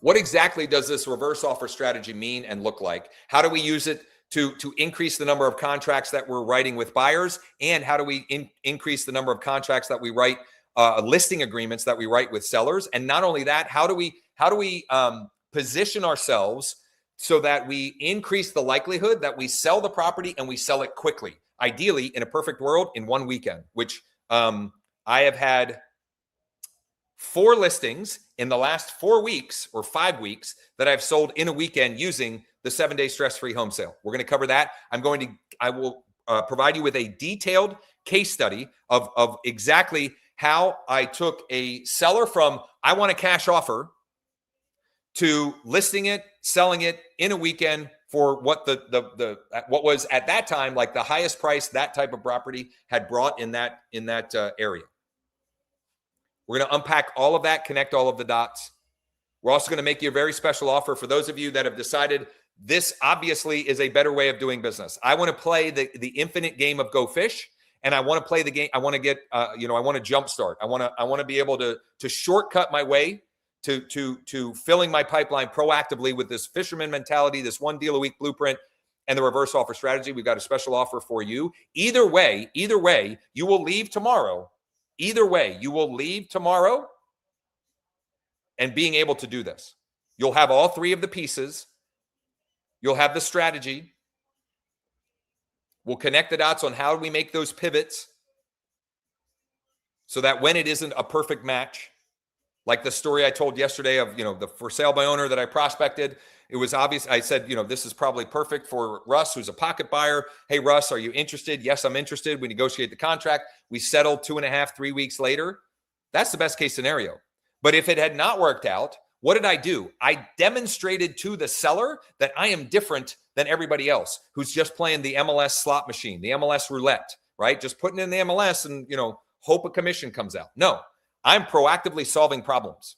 what exactly does this reverse offer strategy mean and look like? How do we use it to increase the number of contracts that we're writing with buyers? And how do we increase the number of contracts that we write, listing agreements that we write with sellers? And not only that, how do we position ourselves so that we increase the likelihood that we sell the property and we sell it quickly? Ideally, in a perfect world, in one weekend, which I have had 4 listings in the last 4 weeks or 5 weeks that I've sold in a weekend using the 7-day stress-free home sale. We're going to cover that. I will provide you with a detailed case study of exactly how I took a seller from I want a cash offer to listing it, selling it in a weekend for what what was at that time like the highest price that type of property had brought in that area. We're going to unpack all of that, connect all of the dots. We're also going to make you a very special offer for those of you that have decided this obviously is a better way of doing business. I want to play the infinite game of Go Fish, and I want to play the game. I want to get, I want to jumpstart. I want to be able to shortcut my way to filling my pipeline proactively with this fisherman mentality, this 1 deal a week blueprint, and the reverse offer strategy. We've got a special offer for you. Either way, you will leave tomorrow. Either way, you will leave tomorrow and being able to do this. You'll have all 3 of the pieces. You'll have the strategy. We'll connect the dots on how we make those pivots so that when it isn't a perfect match, like the story I told yesterday of, the for sale by owner that I prospected, it was obvious. I said, this is probably perfect for Russ, who's a pocket buyer. Hey, Russ, are you interested? Yes, I'm interested. We negotiate the contract. We settled 2.5, 3 weeks later. That's the best case scenario. But if it had not worked out, what did I do? I demonstrated to the seller that I am different than everybody else who's just playing the MLS slot machine, the MLS roulette, right? Just putting in the MLS and, hope a commission comes out. No, I'm proactively solving problems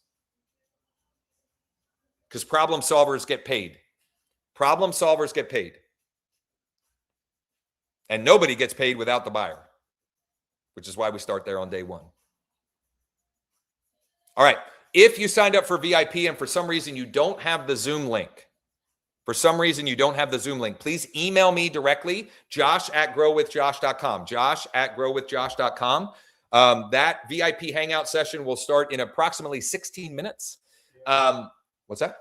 because problem solvers get paid. Problem solvers get paid. And nobody gets paid without the buyer, which is why we start there on day 1. All right. If you signed up for VIP and for some reason you don't have the Zoom link, please email me directly, josh@growwithjosh.com, josh@growwithjosh.com. That VIP hangout session will start in approximately 16 minutes. What's that?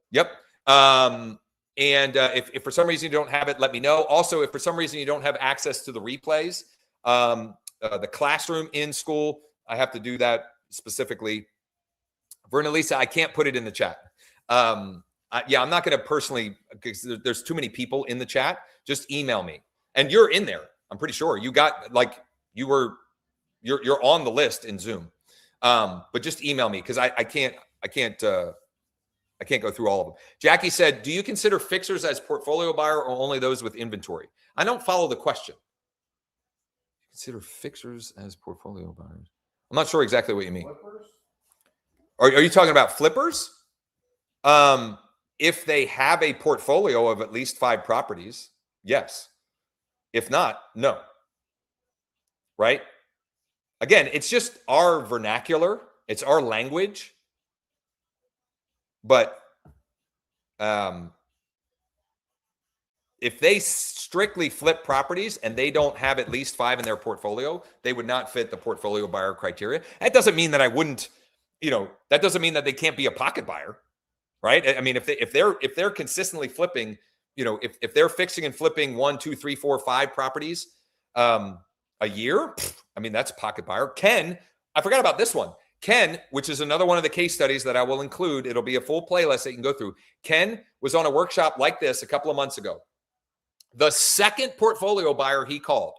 Yep. And if for some reason you don't have it, let me know. Also, if for some reason you don't have access to the replays, the classroom in school, I have to do that specifically. Verna Lisa, I can't put it in the chat. I'm not going to personally, because there's too many people in the chat. Just email me, and you're in there. I'm pretty sure you got you're on the list in Zoom. But just email me because I can't go through all of them. Jackie said, "Do you consider fixers as portfolio buyer or only those with inventory?" I don't follow the question. Consider fixers as portfolio buyers. I'm not sure exactly what you mean. Flippers? Are you talking about flippers? If they have a portfolio of at least 5 properties, yes. If not, no. Right? Again, it's just our vernacular. It's our language. But if they strictly flip properties and they don't have at least 5 in their portfolio, they would not fit the portfolio buyer criteria. That doesn't mean that I wouldn't, that doesn't mean that they can't be a pocket buyer, right? I mean, if they're consistently flipping, if they're fixing and flipping 1, 2, 3, 4, 5 properties a year, I mean, that's a pocket buyer. Ken, I forgot about this one. Ken, which is another one of the case studies that I will include. It'll be a full playlist that you can go through. Ken was on a workshop like this a couple of months ago. The second portfolio buyer he called,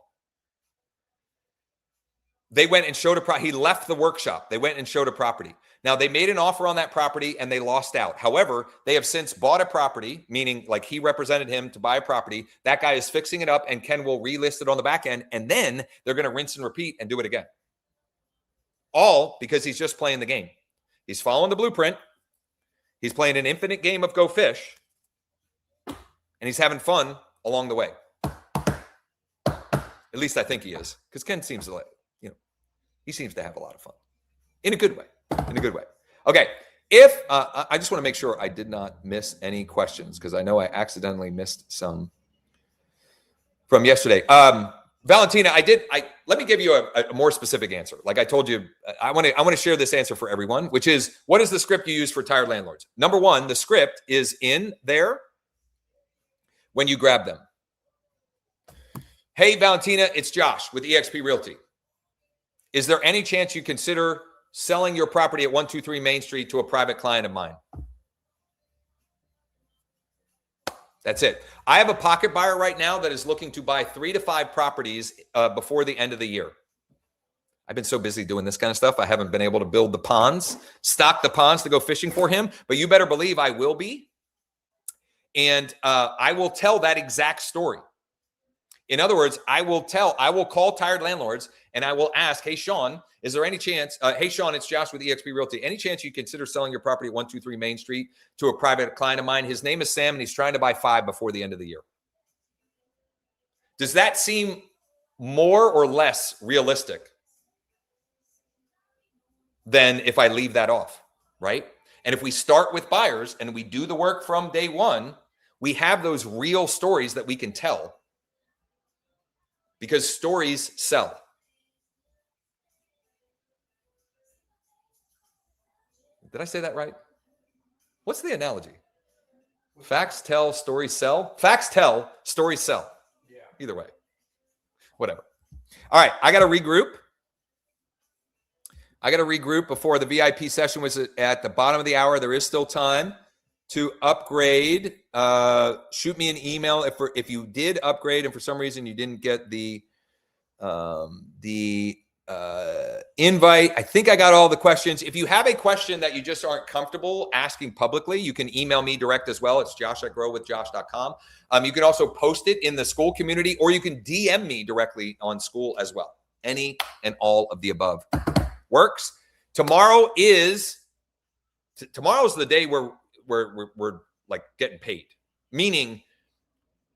they went and showed a property. He left the workshop. They went and showed a property. Now, they made an offer on that property and they lost out. However, they have since bought a property, meaning like he represented him to buy a property. That guy is fixing it up and Ken will relist it on the back end. And then they're going to rinse and repeat and do it again. All because he's just playing the game. He's following the blueprint. He's playing an infinite game of go fish. And he's having fun along the way. At least I think he is. Because Ken seems to he seems to have a lot of fun. In a good way. In a good way. Okay. If I just want to make sure I did not miss any questions because I know I accidentally missed some from yesterday. Valentina, let me give you a more specific answer. Like I told you, I want to share this answer for everyone, which is, what is the script you use for tired landlords? Number one, the script is in there when you grab them. Hey, Valentina, it's Josh with eXp Realty. Is there any chance you consider selling your property at 123 Main Street to a private client of mine? That's it. I have a pocket buyer right now that is looking to buy 3 to 5 properties before the end of the year. I've been so busy doing this kind of stuff. I haven't been able to build the ponds, stock the ponds to go fishing for him, but you better believe I will be. And I will tell that exact story. In other words, I will call tired landlords and I will ask, hey, Sean, is there any chance, hey, Sean, it's Josh with eXp Realty. Any chance you consider selling your property at 123 Main Street to a private client of mine? His name is Sam and he's trying to buy 5 before the end of the year. Does that seem more or less realistic than if I leave that off, right? And if we start with buyers and we do the work from day one, we have those real stories that we can tell. Because stories sell. Did I say that right? What's the analogy? Facts tell, stories sell. Facts tell, stories sell. Yeah. Either way. Whatever. All right, I got to regroup. Before the VIP session was at the bottom of the hour. There is still time to upgrade. Shoot me an email if you did upgrade and for some reason you didn't get the invite. I think I got all the questions. If you have a question that you just aren't comfortable asking publicly, you can email me direct as well. It's josh@growwithjosh.com. You can also post it in the school community or you can DM me directly on school as well. Any and all of the above works. Tomorrow is the day where we're like getting paid. Meaning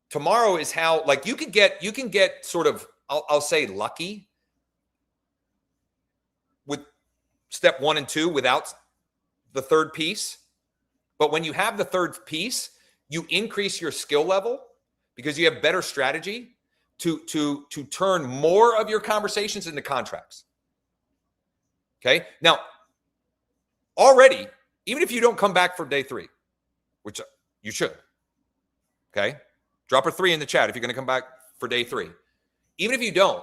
tomorrow is how like you can get sort of, I'll say lucky with step 1 and 2 without the third piece. But when you have the third piece, you increase your skill level because you have better strategy to turn more of your conversations into contracts. Okay. Now, already, even if you don't come back for day 3, which you should, okay? Drop a 3 in the chat if you're going to come back for day 3. Even if you don't,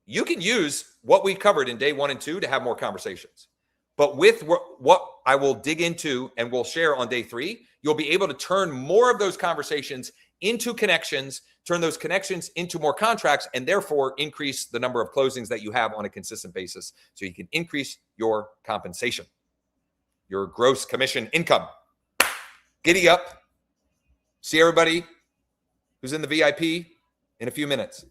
you can use what we covered in day 1 and 2 to have more conversations. But with what I will dig into and will share on day 3, you'll be able to turn more of those conversations into connections, turn those connections into more contracts, and therefore increase the number of closings that you have on a consistent basis so you can increase your compensation, your gross commission income. Giddy up. See everybody who's in the VIP in a few minutes.